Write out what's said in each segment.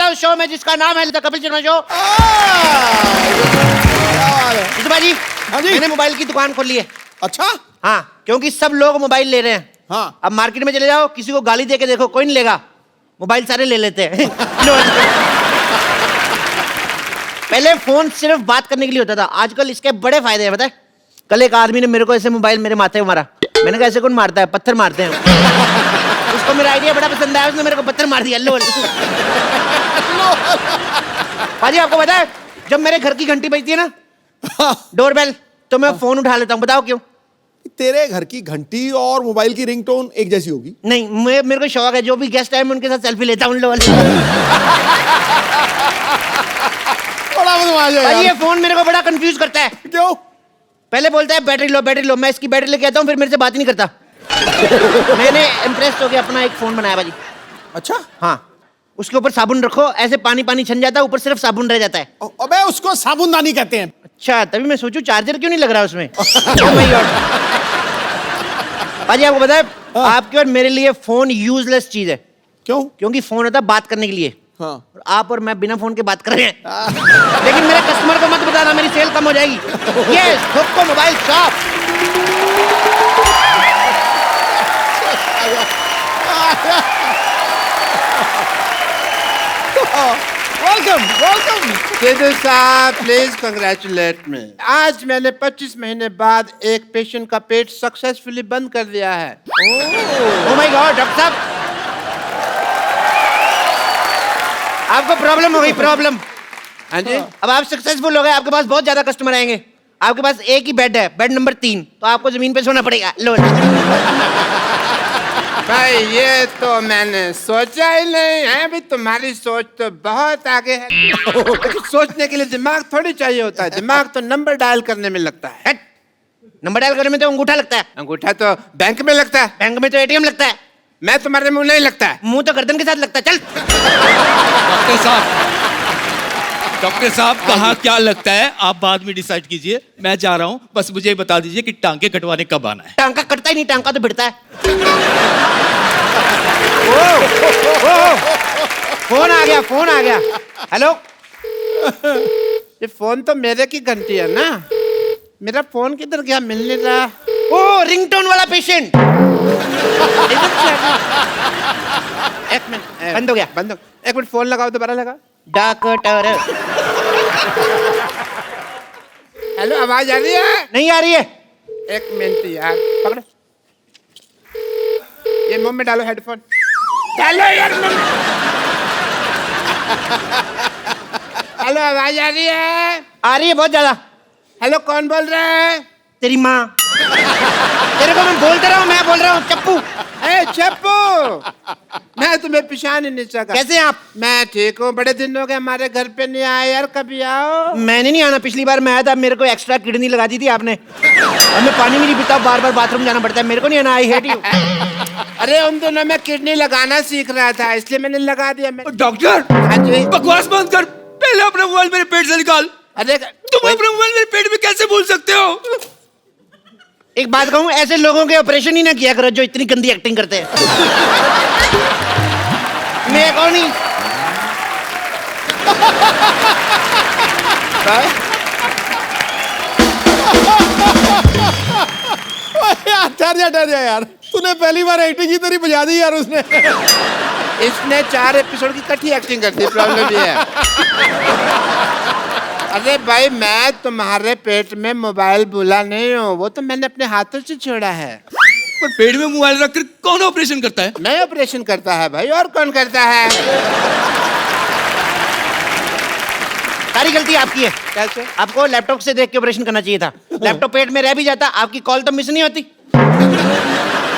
उस शो में जिसका नाम है द कपिल शर्मा शो। जी हाँ जी। मैंने मोबाइल की दुकान खोल ली है। अच्छा। हाँ, क्योंकि सब लोग मोबाइल ले रहे हैं। हाँ। अब मार्केट में चले जाओ, किसी को गाली दे के देखो, कोई नहीं लेगा, मोबाइल सारे ले लेते हैं। पहले फोन सिर्फ बात करने के लिए होता था, आजकल इसके बड़े फायदे हैं, पता है? कल एक आदमी ने मेरे को ऐसे मोबाइल मेरे माथे पे मारा, मैंने कहा ऐसे कौन मारता है, पत्थर मारते हैं। उसको मेरा आइडिया बड़ा पसंद आया, उसने मेरे को पत्थर मार दिया। लो पाजी, आपको पता है जब मेरे घर की घंटी बजती है ना, डोरबेल, तो मैं फोन उठा लेता हूँ। बताओ क्यों? तेरे घर की घंटी और मोबाइल की रिंगटोन एक जैसी होगी? नहीं, मेरे को शौक है, जो भी गेस्ट आए मैं उनके साथ सेल्फी लेता हूँ। बड़ा बदमाश है यार। ये फोन मेरे को बड़ा कंफ्यूज करता है। क्यों? पहले बोलता है बैटरी लो बैटरी लो, मैं इसकी बैटरी लेके आता हूँ, फिर मेरे से बात ही नहीं करता। मैंने इम्प्रेस होकर अपना एक फोन बनाया भाजी। अच्छा। हाँ, उसके ऊपर साबुन रखो, ऐसे पानी पानी छन जाता है, ऊपर सिर्फ साबुन रह जाता है। अबे उसको साबुनदानी कहते हैं। अच्छा, तभी मैं सोचूं चार्जर क्यों नहीं लग रहा उसमें। भाजी आपको पता है, आपके और मेरे लिए फोन यूजलेस चीज है। क्यों? क्योंकि फोन होता है बात करने के लिए। हाँ। और आप और मैं बिना फोन के बात कर रहे हैं। लेकिन मेरे कस्टमर को मत बताना, मेरी सेल कम हो जाएगी। यस, ठोको mobile shop. Welcome welcome. Sidhu साहब प्लीज कंग्रेचुलेट मी। आज मैंने 25 महीने बाद एक पेशेंट का पेट सक्सेसफुली बंद कर दिया है। ओह माय गॉड, डॉक्टर साहब आपको प्रॉब्लम हो गई, प्रॉब्लम। हाँ जी। अब आप सक्सेसफुल हो गए, आपके पास बहुत ज्यादा कस्टमर आएंगे। आपके पास एक ही बेड है, बेड नंबर 3, तो आपको जमीन पे सोना पड़ेगा। लो भाई ये तो मैंने सोचा ही नहीं है। भी तुम्हारी सोच तो बहुत आगे है। लेकिन सोचने के लिए दिमाग थोड़ी चाहिए होता है। दिमाग तो नंबर डायल करने में लगता है। नंबर डायल करने में तो अंगूठा लगता है। अंगूठा तो बैंक में लगता है। बैंक में तो एटीएम लगता है। मैं तुम्हारे मुंह नहीं लगता है। मुंह तो गर्दन के साथ लगता है। चल डॉक्टर साहब कहाँ क्या लगता है आप बाद में डिसाइड कीजिए, मैं जा रहा हूँ। बस मुझे बता दीजिए कि टांके कटवाने कब आना है। टांका कटता ही नहीं, टांका तो भिड़ता है। फोन आ गया, फोन आ गया। हेलो, ये फोन तो मेरे की घंटी है ना। मेरा फोन किधर गया, मिल नहीं रहा। ओ रिंगटोन वाला पेशेंट। एक मिनट, बंद हो गया, बंद हो। एक मिनट, फोन लगाओ, दोबारा लगाओ। डॉक्टर हेलो, आवाज आ रही है? नहीं आ रही है। एक मिनट यार, पकड़ो। ये मुंह में डालो, हेडफोन डालो यार मुंह में। हेलो, आवाज आ रही है? आ रही है बहुत ज्यादा। हेलो, कौन बोल रहा है? तेरी माँ। तेरे को मैं बोलते रहा हूँ, मैं बोल रहा हूँ चप्पू। ए चप्पू, मैं तुम्हें पहचान ही नहीं सका। कैसे हैं आप? मैं ठीक हूँ। बड़े दिन हो गए हमारे घर पे नहीं आए यार, कभी आओ। मैंने नहीं आना, पिछली बार मैं आया था, मेरे को एक्स्ट्रा किडनी लगा दी थी आपने। और मैं पानी भी नहीं पीता, बार बार बाथरूम जाना पड़ता है, मेरे को नहीं आना। I hate you. अरे उन दोनों में किडनी लगाना सीख रहा था, इसलिए मैंने लगा दिया। डॉक्टर, हाँ जी। बकवास बंद कर, पहले अपना मोबाइल मेरे पेट से निकाल। अरे तुम अपना मोबाइल मेरे पेट में कैसे भूल सकते हो? एक बात कहूँ, ऐसे लोगों के ऑपरेशन ही ना किया करो जो इतनी गंदी एक्टिंग करते हैं। मैं कौन नहीं। ठहर जा यार, तूने पहली बार एक्टिंग की तरह बजा दी यार उसने। इसने 4 एपिसोड की इकट्ठी एक्टिंग कर दी। प्रॉब्लम ये है। अरे भाई, मैं तुम्हारे पेट में मोबाइल भूला नहीं हूँ, वो तो मैंने अपने हाथों से छोड़ा है। पर पेट में मोबाइल रखकर कौन ऑपरेशन करता है? मैं ऑपरेशन करता है भाई, और कौन करता है? सारी गलती आपकी है। कैसे? आपको लैपटॉप से देख के ऑपरेशन करना चाहिए था। लैपटॉप पेट में रह भी जाता, आपकी कॉल तो मिस नहीं होती।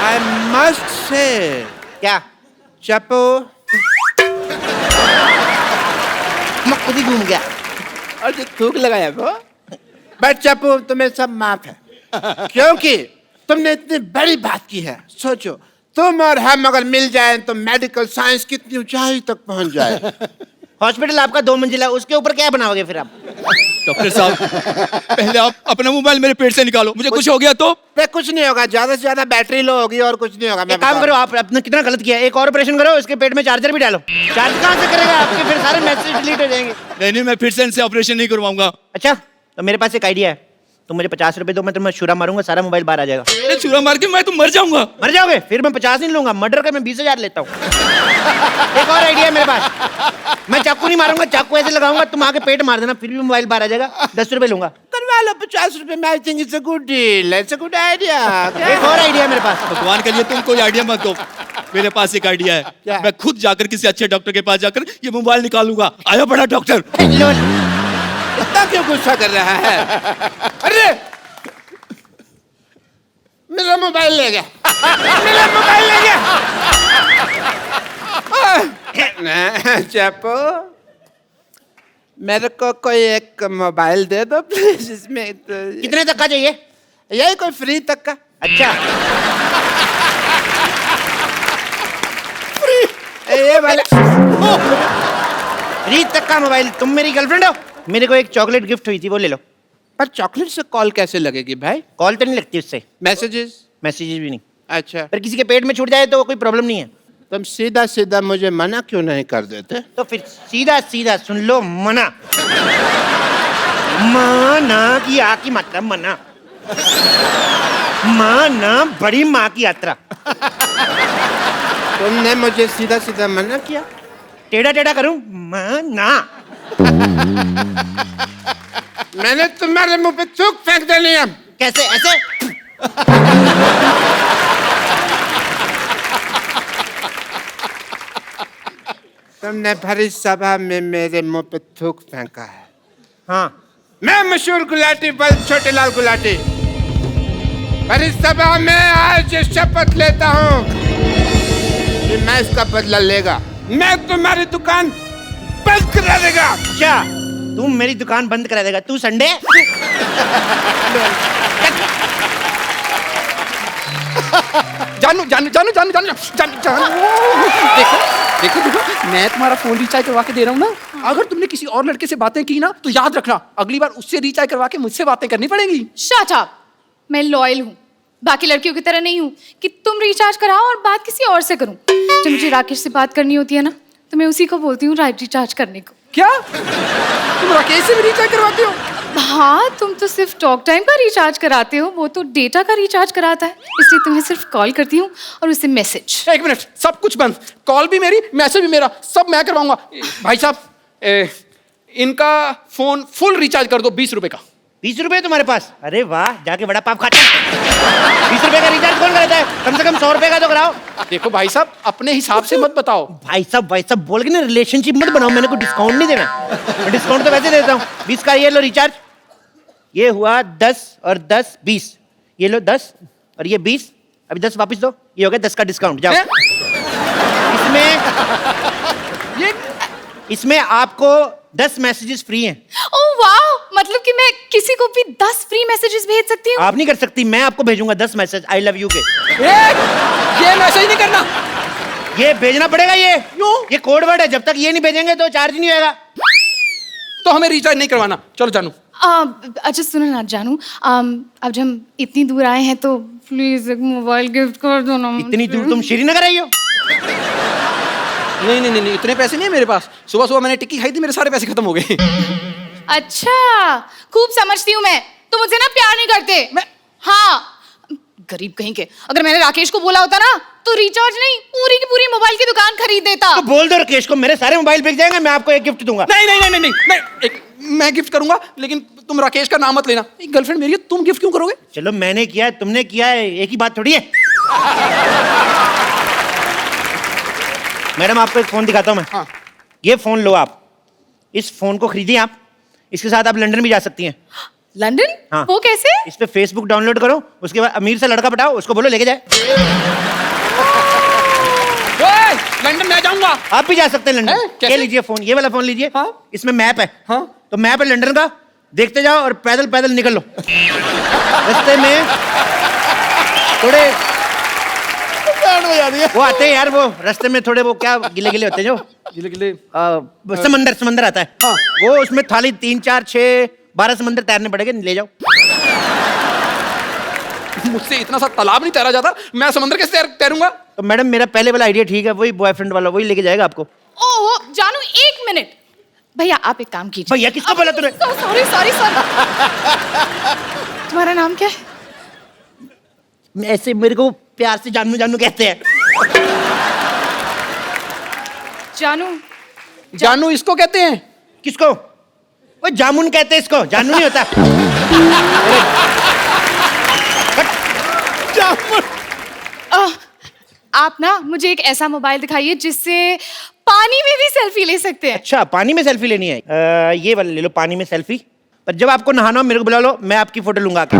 I must say. क्या? चप्पू, मैं खुद ही घूम गया। और जो थूक लगाया वो। बट चप्पू, तुम्हें सब माफ है, क्योंकि तुमने इतनी बड़ी बात की है। सोचो, तुम और हम अगर मिल जाएं तो मेडिकल साइंस कितनी ऊंचाई तक पहुंच जाए। हॉस्पिटल आपका 2 मंजिला है, उसके ऊपर क्या बनाओगे फिर आप? डॉक्टर साहब पहले आप अपना मोबाइल मेरे पेट से निकालो, मुझे कुछ हो गया तो? पे कुछ नहीं होगा, ज्यादा से ज्यादा बैटरी लो होगी और कुछ नहीं होगा। मैं एक काम बता करो, आप अपने कितना गलत किया, एक और ऑपरेशन करो, इसके पेट में चार्जर भी डालो। चार्ज कहाँ से करेगा? आपके फिर सारे मैसेज डिलीट हो जाएंगे। नहीं नहीं, मैं फिर से इनसे ऑपरेशन नहीं करवाऊंगा। अच्छा, तो मेरे पास एक आइडिया है, तुम मुझे 50 रुपए दो, मैं तुम्हें छुरा मारूंगा, सारा मोबाइल बाहर आ जाएगा। अरे छुरा मार के मैं तो मर जाऊंगा। मर जाओगे? फिर मैं 50 नहीं लूंगा, मर्डर का मैं 20,000 लेता हूँ। एक और आइडिया है मेरे पास, मैं चाकू नहीं मारूंगा, चाकू ऐसे लगाऊंगा, तुम आके पेट मार देना, फिर भी मोबाइल बाहर आ जाएगा, 10 रुपए लूंगा। करवा लो 50 रुपए में। I think it's a good deal, it's a good idea. एक और आइडिया है मेरे पास। भगवान के लिए तुम कोई आइडिया मत दो, मेरे पास एक आइडिया है। क्या? मैं खुद जाकर किसी अच्छे डॉक्टर के पास जाकर ये मोबाइल निकालूंगा। आया बड़ा डॉक्टर। इतना क्यों गुस्सा कर रहा है? अरे मेरा मोबाइल ले गया, मेरा मोबाइल ले गया। चप्पू, मेरे को कोई एक मोबाइल दे दो प्लीज। इसमें कितने तक का चाहिए? यही कोई फ्री तक का। अच्छा, ये वाला फ्री तक का मोबाइल? तुम मेरी गर्लफ्रेंड हो? मेरे को एक चॉकलेट गिफ्ट हुई थी, वो ले लो। पर चॉकलेट से कॉल कैसे लगेगी भाई? कॉल तो नहीं लगती उससे, मैसेजेस? मैसेजेस भी नहीं। अच्छा, पर किसी के पेट में छूट जाए तो कोई प्रॉब्लम नहीं है। तुम सीधा सीधा मुझे मना क्यों नहीं कर देते? तो फिर सीधा सीधा सुन लो, मना। माना की आ की मात्रा मना, माना बड़ी माँ की यात्रा। तुमने मुझे सीधा सीधा मना किया? टेढ़ा टेढ़ा करूं? माना। मैंने तुम्हारे मुंह पे थूक फेंक देनी है। कैसे? ऐसे? तुमने भरी सभा में मेरे मुंह पे थूक फेंका है। हाँ, मैं मशहूर गुलाटी बल छोटे लाल गुलाटी भरी सभा में आज शपथ लेता हूँ कि मैं इसका बदला लेगा। मैं तुम्हारी दुकान बंद करा देगा। क्या तू मेरी दुकान बंद करा देगा? तू संडे? जानू जानू जानू जानू जानू जानू जानू देखो देखो देखो, मैं तुम्हारा फोन रिचार्ज करवा के दे रहा हूँ ना। अगर तुमने किसी और लड़के से बातें की ना तो याद रखना, अगली बार उससे रिचार्ज करवा के मुझसे बातें करनी पड़ेगी। Shut up. मैं लॉयल हूँ, बाकी लड़कियों की तरह नहीं हूँ कि तुम रिचार्ज कराओ और बात किसी और से करूँ। जब मुझे राकेश से बात करनी होती है ना तो मैं उसी को बोलती हूँ रिचार्ज करने को। क्या तुम राकेश से भी रिचार्ज करवाते हो? हाँ, तुम तो सिर्फ टॉक टाइम का रिचार्ज कराते हो, वो तो डेटा का रिचार्ज कराता है, इसलिए तुम्हें सिर्फ कॉल करती हूँ और उससे मैसेज। एक मिनट, सब कुछ बंद, कॉल भी मेरी, मैसेज भी मेरा, सब मैं करवाऊंगा। भाई साहब इनका फोन फुल रिचार्ज कर दो 20 रुपए का। 20 रुपए तुम्हारे पास? अरे वाह, जाके बड़ा पाप खाते। 20 रुपए का रिचार्ज कौन करता है? कम से कम 100 रुपए का तो कराओ। देखो भाई साहब, अपने हिसाब से मत बताओ। भाई साहब बोल के ना रिलेशनशिप मत बनाओ, मैंने कोई डिस्काउंट नहीं देना। मैं डिस्काउंट तो वैसे देता हूँ। 20 का ये लो रिचार्ज, ये हुआ 10 और 10 20, ये लो 10 और ये 20, अभी 10 वापस दो, ये हो गया 10 का डिस्काउंट। जाओ। इसमें आपको 10 मैसेजेस फ्री हैं। ओह वाह, मतलब कि मैं किसी को भी 10 फ्री मैसेजेस भेज सकती हूँ? आप नहीं कर सकती, मैं आपको भेजूंगा 10 मैसेज आई लव यू के। ये मैसेज नहीं करना, ये भेजना पड़ेगा। ये कोड वर्ड है, जब तक ये नहीं भेजेंगे तो चार्ज नहीं होगा। तो हमें रिचार्ज नहीं करवाना। चलो जानू। अच्छा सुनो ना जानू, अब जब हम इतनी दूर आए हैं तो प्लीज एक मोबाइल गिफ्ट कर दो ना। इतनी दूर तुम श्रीनगर आई हो? नहीं नहीं नहीं, इतने पैसे नहीं है मेरे पास। सुबह सुबह मैंने टिक्की खाई थी, मेरे सारे पैसे खत्म हो गए। अच्छा, खूब समझती हूँ मैं, तो मुझे ना प्यार नहीं करते। हाँ, गरीब कहीं के। अगर मैंने राकेश को बोला होता ना तो रिचार्ज नहीं, पूरी की पूरी मोबाइल की दुकान खरीद देता। तो बोल दो राकेश को, मेरे सारे मोबाइल बिक जाएंगे, मैं आपको एक गिफ्ट दूंगा। नहीं नहीं नहीं नहीं नहीं, मैं गिफ्ट करूंगा, लेकिन तुम राकेश का नाम मत लेना। एक गर्लफ्रेंड मेरी है, तुम गिफ्ट क्यों करोगे? चलो मैंने किया है, तुमने किया है, एक ही बात थोड़ी है। मैडम आपको एक फोन दिखाता हूँ मैं। हाँ। ये फोन लो आप, इस फोन को खरीदिए आप, इसके साथ आप लंदन भी जा सकती हैं। लंदन? हाँ। वो कैसे? इस पे फेसबुक डाउनलोड करो, उसके बाद अमीर से लड़का पटाओ, उसको बोलो लेके जाए। लंदन मैं जाऊंगा। आप भी जा सकते हैं लंदन। कैसे? ये लीजिए फोन, ये वाला फोन लीजिए। हाँ। इसमें मैप है। हाँ। तो मैप है लंदन का, देखते जाओ और पैदल पैदल निकल लो। रास्ते में थोड़े बैंड बजा दिया। वो आते हैं यार, वो रास्ते में थोड़े वो क्या गिले गिले होते हैं जो गिले गिले समंदर आता है। हाँ। वो उसमें थाली 3 4 6 12 समंदर तैरने पड़ेंगे, ले जाओ। मुझसे इतना सा तालाब नहीं तैरा जाता, मैं समुद्र कैसे तैरूंगा? तो मैडम मेरा पहले वाला आइडिया ठीक है, वही बॉयफ्रेंड वाला वही लेके जाएगा आपको। ओह जानू, एक मिनट भैया, आप एक काम कीजिए। भैया किसको बोला तूने? Sorry sorry sorry. तुम्हारा नाम क्या है? ऐसे मेरे को प्यार से जानू जानू कहते हैं। जानू। जानू इसको कहते हैं? किसको? वो जामुन कहते हैं इसको, जानू नहीं होता। आप ना मुझे एक ऐसा मोबाइल दिखाइए जिससे पानी में भी सेल्फी ले सकते हैं। अच्छा, पानी में सेल्फी लेनी है? ये वाला ले लो, पानी में सेल्फी। पर जब आपको नहाना हो मेरे को बुला लो, मैं आपकी फोटो लूंगा आके।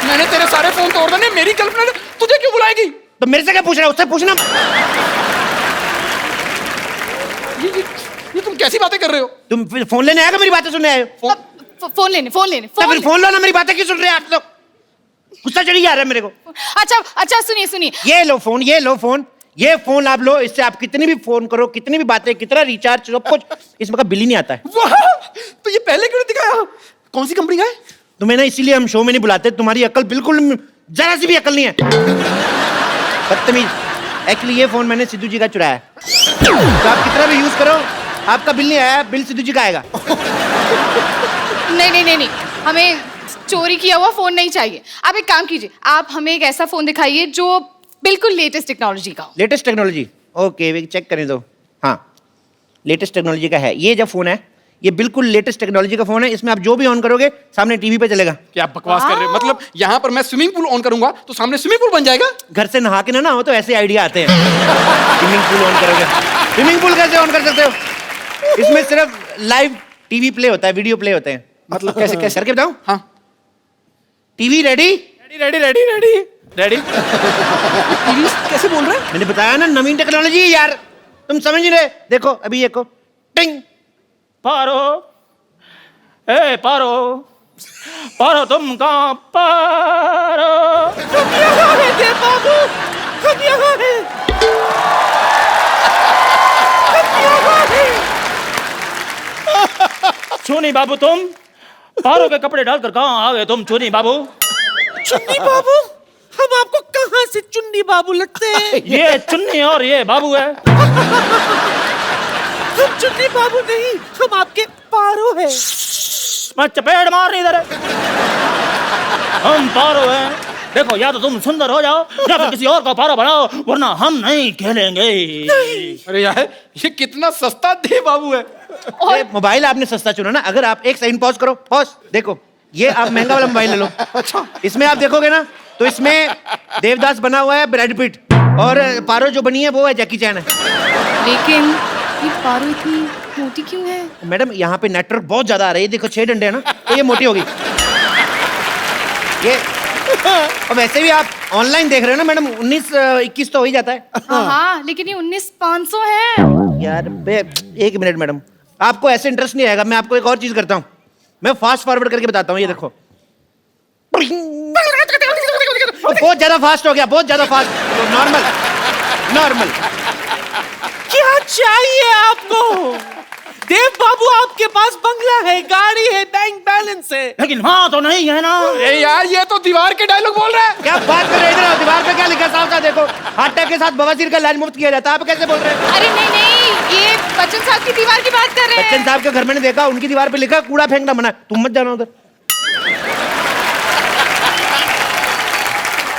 मैंने तेरे सारे फोन तोड़ देने, मेरी गर्लफ्रेंड तुझे क्यों बुलाएगी? तो मेरे से क्या पूछ रहा है, उससे पूछना। ये तुम कैसी बातें कर रहे हो? तुम फिर फोन लेने आएगा, मेरी बातें सुनने आए हो? फोन लेने तो फिर फोन लो ना, मेरी बातें क्यों सुन रहे हैं आप लोग? गुस्सा चढ़ी जा रहा है मेरे को। अच्छा अच्छा, सुनिए सुनिए। ये लो फोन, ये लो फोन, ये फोन आप लो, इससे आप कितनी भी फोन करो, कितनी भी बातें, कितना रिचार्ज, सब कुछ, इसमें का बिल ही नहीं आता है। वाह, तो ये पहले क्यों नहीं दिखाया? कौन सी कंपनी का है? तुम्हें ना इसीलिए हम शो में नहीं बुलाते, तुम्हारी अकल बिल्कुल जरा सी भी अकल नहीं है। बदतमीज। एक्चुअली ये फोन मैंने सिद्धू जी का चुराया है, तो आप कितना भी यूज करो आपका बिल नहीं आया, बिल सिद्धू जी का आएगा। नहीं नहीं नहीं नहीं, हमें चोरी किया हुआ फोन नहीं चाहिए। आप एक काम कीजिए, आप हमें एक ऐसा फोन दिखाइए जो बिल्कुल लेटेस्ट टेक्नोलॉजी का हो। Latest technology? ओके, चेक करने दो। हाँ, लेटेस्ट टेक्नोलॉजी का है ये। जो फोन है ये बिल्कुल लेटेस्ट टेक्नोलॉजी का फोन है, इसमें आप जो भी ऑन करोगे सामने टीवी पे चलेगा। क्या बकवास कर रहे हो? मतलब यहाँ पर मैं स्विमिंग पूल ऑन करूंगा तो सामने स्विमिंग पूल बन जाएगा? घर से नहा के ना हो तो ऐसे आइडिया आते हैं। स्विमिंग पूल ऑन करोगे, स्विमिंग पूल कैसे ऑन कर सकते हो? इसमें सिर्फ लाइव टीवी प्ले होता है, वीडियो प्ले होते हैं। मतलब कैसे कैसे? करके बताऊं? हाँ, TV ready? Ready ready ready ready. TV कैसे बोल रहे हैं? मैंने बताया ना, नवीन टेक्नोलॉजी है यार, तुम समझ नहीं रहे। देखो अभी ये को टिंग। पारो, ए पारो, पारो तुम कहाँ पारो? हम यहाँ हैं बाबू, हम यहाँ हैं, हम यहाँ हैं। चुनी बाबू तुम पारो के कपड़े डालकर कहाँ आ गए तुम चुनी बाबू? चुन्नी बाबू? हम आपको कहाँ से चुन्नी बाबू लगते हैं? ये चुन्नी और ये बाबू है। हम चुन्नी बाबू नहीं, हम आपके पारो हैं। मैं चपेट मार नहीं दे रहे। हम पारो हैं। देखो, या तो तुम सुंदर हो जाओ या फिर किसी और का पारो बनाओ, वरना हम नहीं खेलेंगे। अरे यार, ये कितना सस्ता दे बाबू है। ये मोबाइल आपने सस्ता चुना ना। अगर आप एक सेकंड पॉज करो, पॉज। देखो ये आप महंगा वाला मोबाइल ले लो। अच्छा, इसमें आप देखोगे ना तो इसमें देवदास बना हुआ है, ब्रैड पिट, और पारो जो बनी है वो है जैकी चैन है। लेकिन ये पारो इतनी मोटी क्यों है? मैडम यहाँ पे नेटवर्क बहुत ज्यादा आ रहा है, ये देखो 6 डंडे है ना, तो ये मोटी होगी ये। और वैसे भी आप ऑनलाइन देख रहे हो ना मैडम, 19-21 तो हो ही जाता है। हाँ, लेकिन ये 19,500 है। यार एक मिनट मैडम, आपको ऐसे इंटरेस्ट नहीं आएगा। मैं आपको एक और चीज करता हूँ, मैं फास्ट फॉरवर्ड करके बताता हूँ। ये देखो, बहुत ज्यादा फास्ट हो गया, बहुत ज्यादा फास्ट। Normal normal. क्या चाहिए आपको? देव बाबू, आपके पास बंगला है, गाड़ी है, बैंक बैलेंस है, लेकिन हाँ तो नहीं है ना। अरे यार, ये तो दीवार के डायलॉग बोल रहा है। क्या बात कर रहे हैं? इधर दीवार पे क्या लिखा साफ साफ देखो, हार्ट अटैक के साथ बवासीर का इलाज मुफ्त किया जाता है। आप कैसे बोल रहे हैं? अरे नहीं नहीं, ये बच्चन साहब की दीवार की बात कर रहे बच्चन हैं। साहब के घर मैंने देखा, उनकी दीवार पे लिखा कूड़ा फेंकना मना, तुम मत जाना उधर।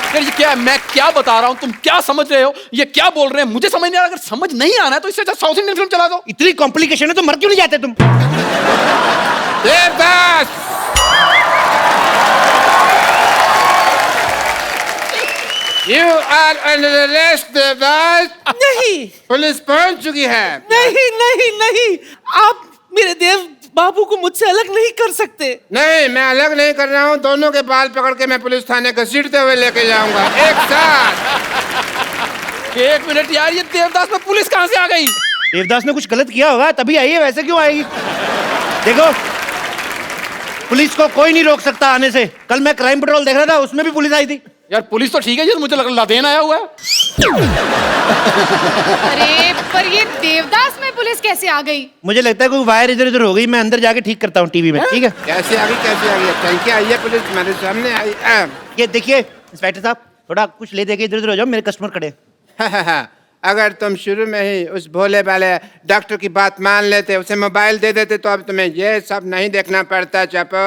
यार ये क्या है? मैं क्या बता रहा हूँ, तुम क्या समझ रहे हो? ये क्या बोल रहे हैं मुझे समझ नहीं आ रहा। अगर समझ नहीं आना है तो इससे अच्छा साउथ इंडियन फिल्म चला दो। इतनी कॉम्प्लिकेशन है तो मर क्यों नहीं जाते तुम? Devdas, you are under arrest Devdas. नहीं पुलिस पहुंच चुकी है। नहीं नहीं नहीं, आप मेरे देव बाबू को मुझसे अलग नहीं कर सकते। नहीं, मैं अलग नहीं कर रहा हूँ। दोनों के बाल पकड़ के मैं पुलिस थाने घसीटते हुए लेके जाऊंगा एक साथ। एक मिनट यार, ये देवदास में पुलिस कहाँ से आ गई? देवदास ने कुछ गलत किया होगा तभी आई है, वैसे क्यों आएगी? देखो, पुलिस को कोई नहीं रोक सकता आने से। कल मैं क्राइम पेट्रोल देख रहा था, उसमें भी पुलिस आई थी। यार पुलिस तो ठीक है, ये तो मुझे लग लादेन आया हुआ है। अरे पर ये देवदास में पुलिस कैसे आ गई? मुझे लगता है कोई वायर इधर उधर हो गई, मैं अंदर जाके ठीक करता हूँ टीवी में, ठीक है? कैसे आ गई टंकी आई है पुलिस तुम्हारे सामने आई ये देखिए इंस्पेक्टर साहब, थोड़ा कुछ ले दे के इधर उधर हो जाओ, मेरे कस्टमर खड़े। अगर तुम शुरू में ही उस भोले वाले डॉक्टर की बात मान लेते, उसे मोबाइल दे देते, तो अब तुम्हें ये सब नहीं देखना पड़ता। चपो।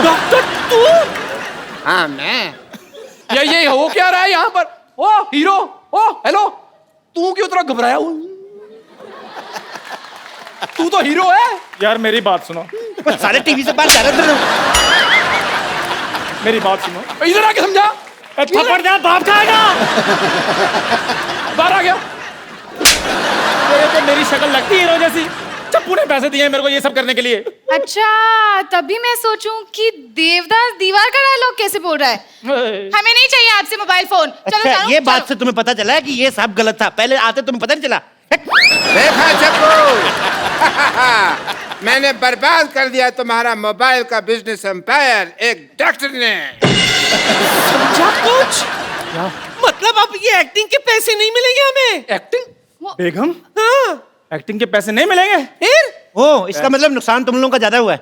डॉक्टर तू? हाँ मैं। ये हो क्या रहा है यहाँ पर? ओ हीरो, ओ हेलो, तू क्यों इतना घबराया हुआ? तू तो हीरो है। यार मेरी बात सुनो, सारे टीवी से बात कर रहे थे। मेरी बात सुनो। इधर आके समझा। थप्पड़ जा बाप खाएगा। बाहर आ गया। ये तो मेरी शक्ल लगती है हीरो जैसी। चप्पू ने पैसे दिए हैं मेरे को ये सब करने के लिए। अच्छा, तभी मैं सोचूं कि देवदास दीवार का डायलॉग कैसे बोल रहा है। हमें नहीं चाहिए आपसे मोबाइल फोन। चलो अच्छा, चलो, ये बात चलो। से तुम्हें पता चला है कि ये सब गलत था? पहले आते तुम्हें पता नहीं चला? देखा चप्पू। मैंने बर्बाद कर दिया तुम्हारा मोबाइल का बिजनेस एम्पायर एक डॉक्टर ने। समझा कुछ? मतलब अब ये एक्टिंग के पैसे नहीं मिलेंगे हमें? एक्टिंग? बेगम, हाँ। एक्टिंग के पैसे नहीं मिलेंगे? फिर? ओ, इसका मतलब नुकसान तुम लोगों का ज्यादा हुआ है।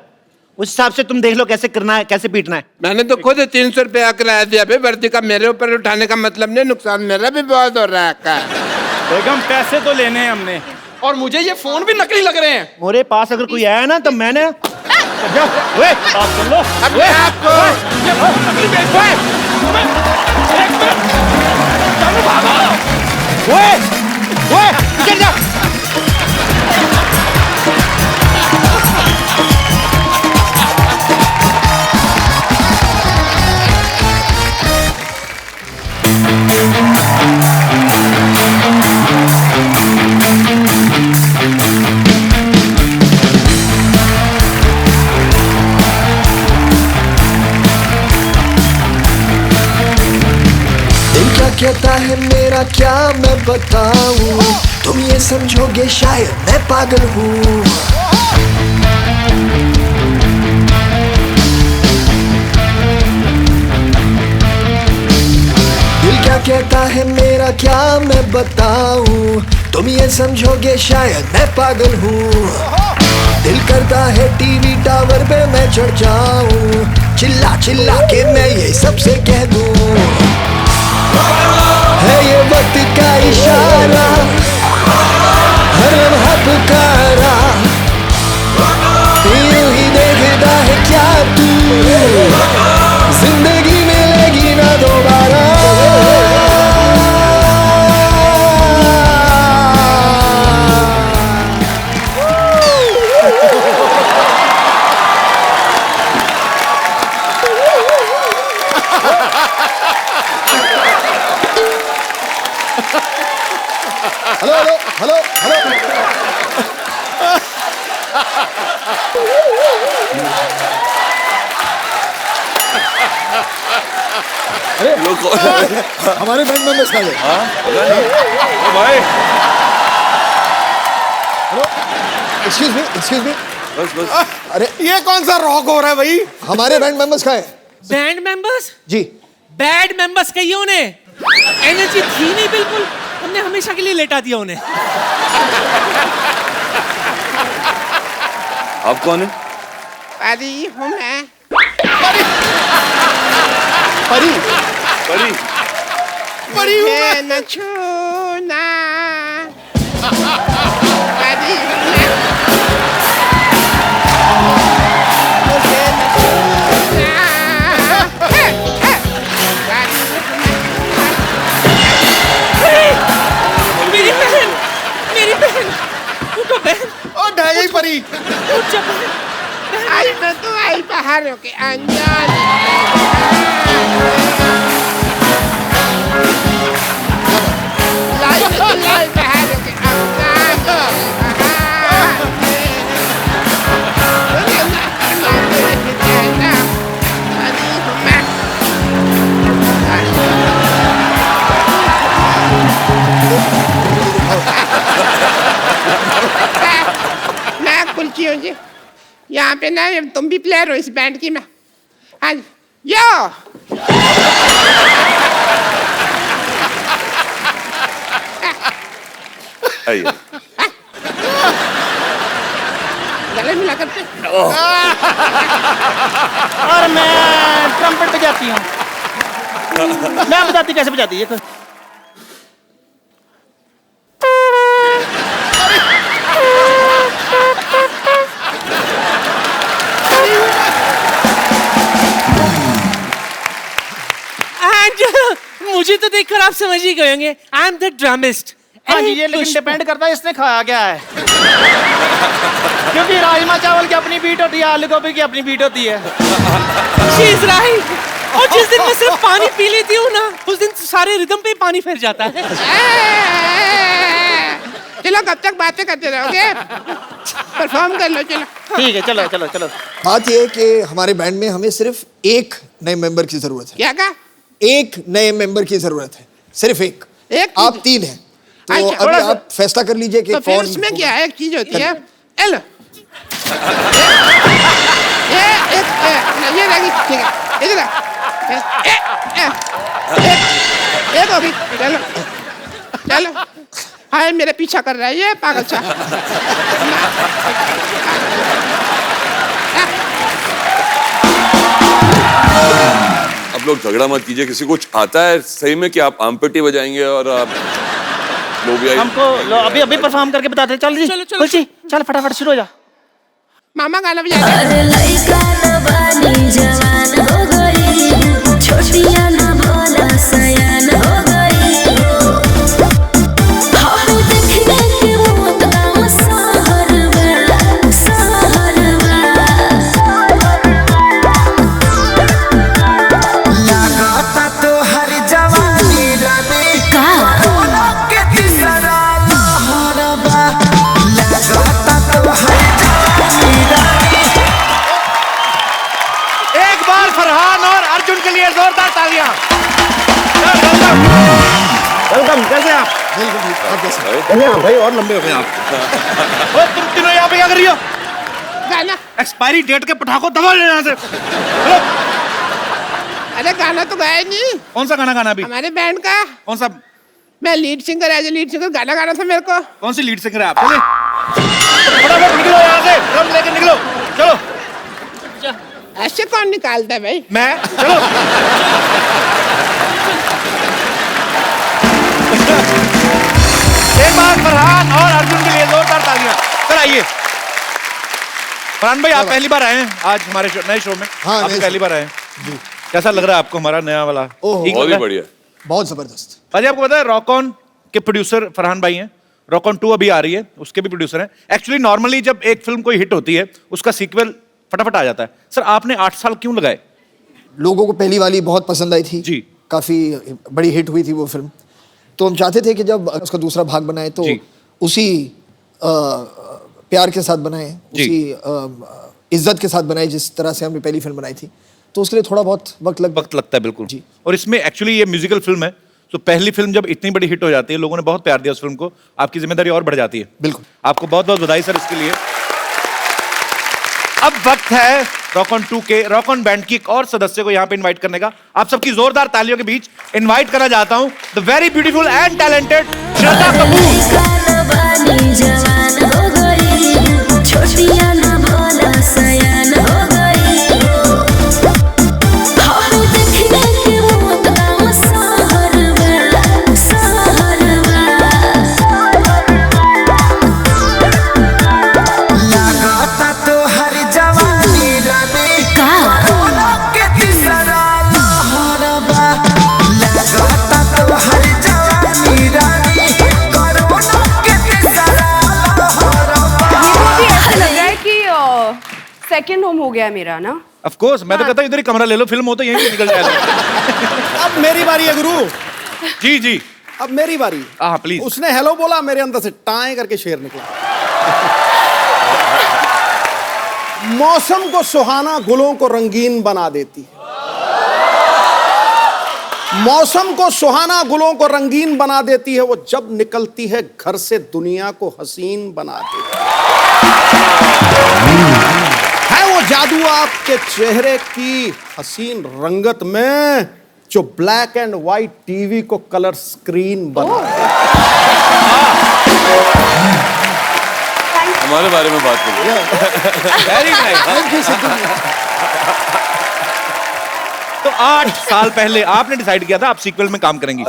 उस हिसाब से तुम देख लो कैसे करना है, कैसे पीटना है। मैंने तो खुद 300 रुपया किराया दिया भाई, वर्दी का मेरे ऊपर उठाने का मतलब नहीं, नुकसान मेरा भी बहुत हो रहा है। बेगम पैसे तो लेने हैं हमने। और मुझे ये फोन भी नकली लग रहे हैं। मेरे पास अगर कोई आया ना तो मैंने बात सुन लो। अपने आप को ये फोन नकली बेच रहे हैं। एक मिनट, जानू भागो। ओए, चल जा। कहता है मेरा क्या मैं बताऊं, तुम ये समझोगे शायद मैं पागल हूँ। दिल क्या कहता है मेरा क्या मैं बताऊं, तुम ये समझोगे शायद मैं पागल हूँ। दिल करता है टीवी टावर पे मैं चढ़ जाऊं, चिल्ला चिल्ला के मैं ये सबसे कह दूं, है ये वक्त का इशारा, हर लम्हा पुकारा, यूं ही देखता है क्या तू, जिंदगी मिलेगी ना दोबारा। हेलो हेलो हेलो अरे हमारे बैंड मेंबर्स कहाँ गए? भाई हेलो, एक्सक्यूज मी बस बस। अरे ये कौन सा रॉक हो रहा है भाई? हमारे बैंड मेंबर्स कहाँ हैं? Band members? जी बैड मेंबर्स कहिए उन्हें। एनर्जी थी नहीं बिल्कुल, हमने हमेशा के लिए लेटा दिया उन्हें। आप कौन है? परी हूँ मैं। परी परी परी हूँ मैं। न छूना। परी हूँ मैं। मुझे न छूना। परी हूँ मैं। मेरी बहन उठो बहन, ओ ढाई परी। उठ जा बहन। आई मैं तो आई पहाड़ों के अनजान। लाई मैं तो लाई पहाड़ों के अनजान। परी हूँ मैं। मैं कुल्ची हूँ जी। यहाँ पे ना तुम भी प्लेयर हो इस बैंड की। मैं हाँ यो आइए। गले मिला करते। और मैं ट्रम्पेट बजाती हूँ। मैं बताती कैसे बजाती है। मुझे तो देखकर आप समझ ही गए होंगे, आई एम द ड्रमिस्ट। हाँ जी, ये लेकिन डिपेंड करता है इसने खाया क्या है। क्योंकि राजमा चावल की अपनी बीट होती है, आलू गोभी की अपनी बीट होती है। She is right. और जिस दिन मैं सिर्फ पानी पी लेती हूँ ना, उस दिन सारे रिदम पे पानी फिर जाता है। चलो कब तक बातें करते रहोगे? परफॉर्म कर लो चलो। ठीक है, चलो चलो चलो। बात यह है कि हमारे बैंड में हमें सिर्फ एक नए मेंबर की जरूरत है। क्या कहा? एक नए मेंबर की जरूरत है, सिर्फ एक। एक आप 3 हैं, तो अच्छा, अभी आप फैसला कर लीजिए कि तो फिर कौन। उसमें क्या है? एक चीज होती है एल ये लगी ठीक है इधर एक होगी। चलो चलो हाय मेरे पीछा कर रहा है ये पागल सा। आप लोग झगड़ा मत कीजिए। किसी कुछ आता है सही में कि आप आमपेटी बजाएंगे और आप लोबिया? हमको अभी अभी परफॉर्म करके बताते हैं। चल जी, चलो, चलो, खुशी चल फटाफट शुरू हो जा। मामा गाना बजा दे। अरे लइका न बानी जवान हो गई, छोटिया न भोला सयान हो गई। हम देखने के वो तमाम सहरवा सहरवा। लगाता तो हर जवानी रानी का के तीसरा लहरबा। लगाता तो हर जवानी रानी। एक बार फरहान और अर्जुन के लिए जोरदार तालियां। वेलकम, कैसे आप? अरे, भाई और लंबे हो गए आप। ओए तुम तीनों यहाँ पे क्या कर रही हो? गाना एक्सपायरी डेट के पटाखों दबा ले यहाँ से। चलो। अरे गाना तो गाया नहीं। कौन सा गाना गाना अभी? हमारे बैंड का। कौन सा? मैं lead singer, as a lead singer गाना गाना था मेरे को। कौन सी लीड सिंगर है आप? चलिए फटाफट निकलो यहाँ से, ड्रम लेके निकलो। चलो। ऐसे कौन निकालता है भाई? मैं चलो। एक बार फरहान और अर्जुन के लिए जोरदार तालियां। चल आइए। फरहान भाई आप पहली बार आए हैं आज हमारे नए शो में। हाँ, आप नए पहली बार आए हैं। कैसा लग रहा है आपको हमारा नया वाला? ओह, ठीक बहुत लग ही रहा है? बढ़िया। बहुत जबरदस्त। भाजी आपको पता है रॉक ऑन के प्रोड्यूसर फरहान भाई हैं। रॉक ऑन 2 अभी आ रही है, उसके भी प्रोड्यूसर हैं। एक्चुअली नॉर्मली जब एक फिल्म कोई हिट होती है उसका सीक्वल फटाफट आ जाता है। सर आपने 8 साल क्यों लगाए? लोगों को पहली वाली बहुत पसंद आई थी जी। काफी बड़ी हिट हुई थी वो फिल्म। तो हम चाहते थे कि जब उसका दूसरा भाग बनाए तो जी। उसी प्यार के साथ बनाए, जी। उसी इज्जत के साथ बनाए जिस तरह से हमने पहली फिल्म बनाई थी। तो उसके लिए थोड़ा बहुत वक्त लगता है बिल्कुल जी। और इसमें एक्चुअली ये म्यूजिकल फिल्म है, तो पहली फिल्म जब इतनी बड़ी हिट हो जाती है, लोगों ने बहुत प्यार दिया उस फिल्म को, आपकी जिम्मेदारी और बढ़ जाती है। बिल्कुल। आपको बहुत बहुत बधाई सर इसके लिए। अब वक्त है रॉक ऑन 2 के रॉक ऑन बैंड की एक और सदस्य को यहाँ पे इनवाइट करने का। आप सबकी जोरदार तालियों के बीच इनवाइट करना चाहता हूँ the very beautiful and talented Shraddha Kapoor. लइका न बानी जवान हो गई, छोटिया न भोला सयान हो गई। हम देखने के वो तमाम सहरवा सहरवा। लगाता तो हर जवानी रानी का के तीसरा लहरबा। लगाता तो हर जवानी रानी कोरोना के तीसरा लहरबा। मुझे ऐसा लग रहा है कि सेकंड होम हो गया है मेरा ना। ऑफ कोर्स मैं तो कहता हूँ इधर ही कमरा ले लो, फिल्म हो तो यहीं से निकल जाएगा। अब मेरी बारी है गुरु। जी जी अब मेरी बारी। हाँ प्लीज। उसने हेलो बोला, मेरे अंदर से टाएं करके शेर निकला। मौसम को सुहाना गुलों को रंगीन बना देती है। मौसम को सुहाना गुलों को रंगीन बना देती है, वो जब निकलती है घर से दुनिया को हसीन बना देती है। जादू आपके चेहरे की हसीन रंगत में जो ब्लैक एंड व्हाइट टीवी को कलर स्क्रीन बना। हमारे बारे में बात करिए। Very nice. तो 8 साल पहले आपने डिसाइड किया था आप सीक्वल में काम करेंगी।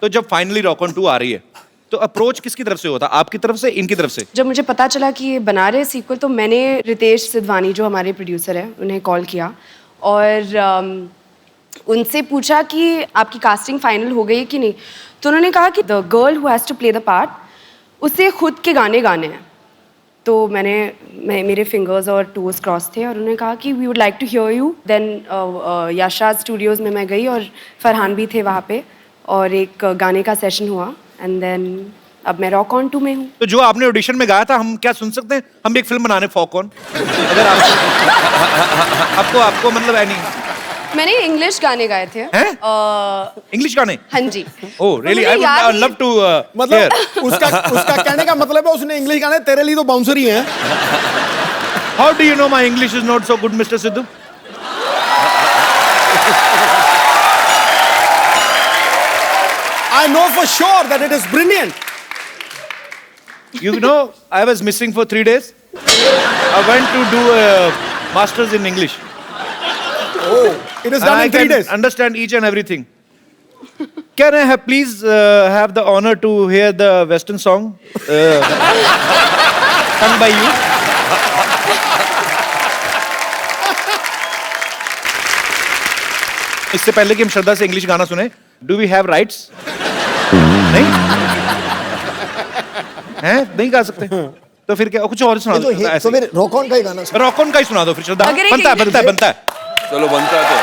तो जब फाइनली रॉक ऑन 2 आ रही है तो अप्रोच किसकी तरफ से हुआ था, आपकी तरफ से, इनकी तरफ से? जब मुझे पता चला कि ये बना रहे सीक्वल तो मैंने रितेश सिद्धवानी जो हमारे प्रोड्यूसर हैं उन्हें कॉल किया और उनसे पूछा कि आपकी कास्टिंग फाइनल हो गई कि नहीं। तो उन्होंने कहा कि the girl who has to play the part उसे खुद के गाने गाने हैं। तो मेरे फिंगर्स और टोज क्रॉस थे और उन्होंने कहा कि we would like to hear you. Then यशाद स्टूडियोज़ में मैं गई और फरहान भी थे वहाँ पे और एक गाने का सेशन हुआ एंड देन अब मैं रॉक ऑन 2 में हूँ। तो जो आपने ऑडिशन में गाया था हम क्या सुन सकते हैं? हम भी एक फिल्म बनाने फॉक ऑन, अगर आपको मतलब एनी। मैंने इंग्लिश गाने गाए थे। इंग्लिश गाने? हाँ जी। Oh really, I would love to मतलब उसका कहने का मतलब है उसने इंग्लिश गाने, तेरे लिए तो बाउंसर ही हैं। How do you know my English is not so good mister Sidhu? I know for sure that it is brilliant. You know, I was missing for 3 days. I went to do a masters in English. Oh, it is done in 3 days. I understand each and everything. Can I have please have the honor to hear the Western song sung by you? इससे पहले कि हम श्रद्धा से English गाना सुने, do we have rights? नहीं हैं, नहीं गा सकते। तो फिर क्या, कुछ और सुना दो। तो फिर रॉक ऑन का ही गाना रॉक ऑन का ही सुना दो फिर श्रद्धा। बनता है। चलो बनता है तो।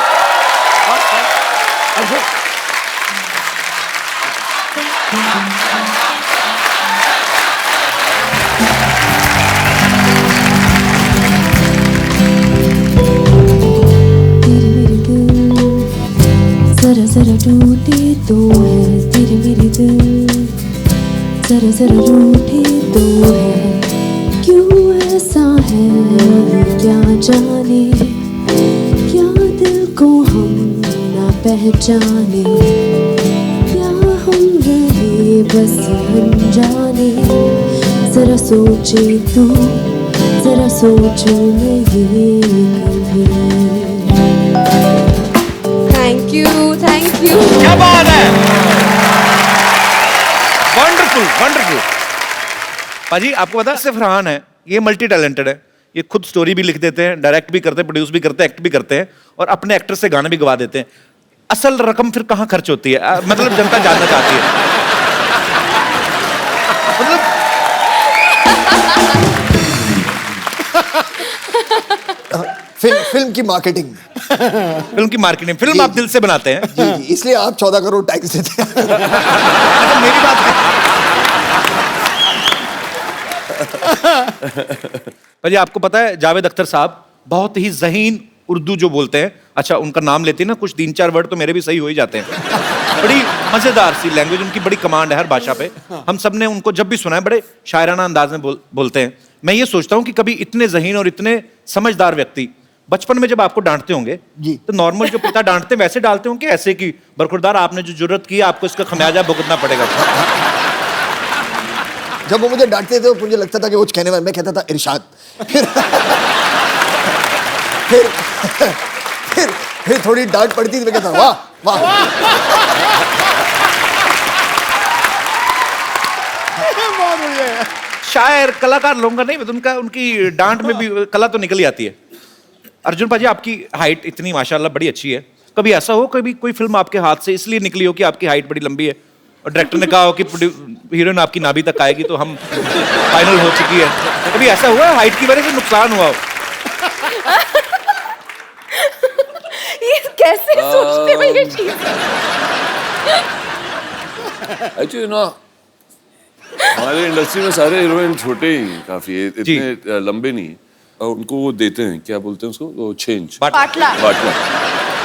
जरा जरा टूटे तो है तेरे मेरे दिल, जरा जरा रूठे तो है क्यों ऐसा है क्या जाने, क्या दिल को हम ना पहचाने, क्या हम रहे बस अनजाने। जरा सोचे तू, जरा सोचो मैं ये कभी। Thank you. क्या बात है, वंडरफुल वंडरफुल। पाजी आपको पता है सिर्फ फरहान है, ये मल्टी टैलेंटेड है। ये खुद स्टोरी भी लिख देते हैं, डायरेक्ट भी करते हैं, प्रोड्यूस भी करते हैं, एक्ट भी करते हैं और अपने एक्टर से गाने भी गवा देते हैं। असल रकम फिर कहाँ खर्च होती है, मतलब जनता जानना चाहती है। फिल्म की मार्केटिंग। फिल्म की मार्केटिंग, फिल्म आप दिल से बनाते हैं। जी जी, इसलिए आप 14 करोड़ टैक्स देते हैं। मेरी बात भाई, आपको पता है जावेद अख्तर साहब बहुत ही ज़हीन उर्दू जो बोलते हैं। अच्छा, उनका नाम लेते हैं ना, कुछ 3-4 वर्ड तो मेरे भी सही हो ही जाते हैं। बड़ी मजेदार सी लैंग्वेज, उनकी बड़ी कमांड है हर भाषा पे। हम सब ने उनको जब भी सुना है बड़े शायराना अंदाज में बोलते हैं। मैं ये सोचता हूँ कि कभी इतने ज़हीन और इतने समझदार व्यक्ति बचपन में जब आपको डांटते होंगे तो नॉर्मल जो पिता डांटते वैसे डालते होंगे ऐसे कि बरखुरदार आपने जो जुर्रत की आपको इसका खमियाजा भुगतना पड़ेगा। जब वो मुझे डांटते थे मुझे लगता था कि वो कहने वाला, मैं कहता था इरशाद। फिर थोड़ी डांट पड़ती थी, मैं कहता वाह वाह। शायर कलाकार लोगों का नहीं, उनका उनकी डांट में भी कला तो निकल आती है। अर्जुन पाजी, आपकी हाइट इतनी माशाल्लाह बड़ी अच्छी है, कभी ऐसा हो कभी कोई फिल्म आपके हाथ से इसलिए निकली हो कि आपकी हाइट बड़ी लंबी है और डायरेक्टर ने कहा हो कि हीरोइन आपकी नाभि तक आएगी तो हम फाइनल हो चुकी है, कभी ऐसा हुआ है हाइट की वजह से नुकसान हुआ हो? ये कैसे सोचते हो ये चीज? एक्चुअली ना हमारे इंडस्ट्री में सारे हीरोइन छोटे ही काफी है, इतने लंबे नहीं, और उनको वो देते हैं, क्या बोलते हैं उसको, वो छेंच, बाटला।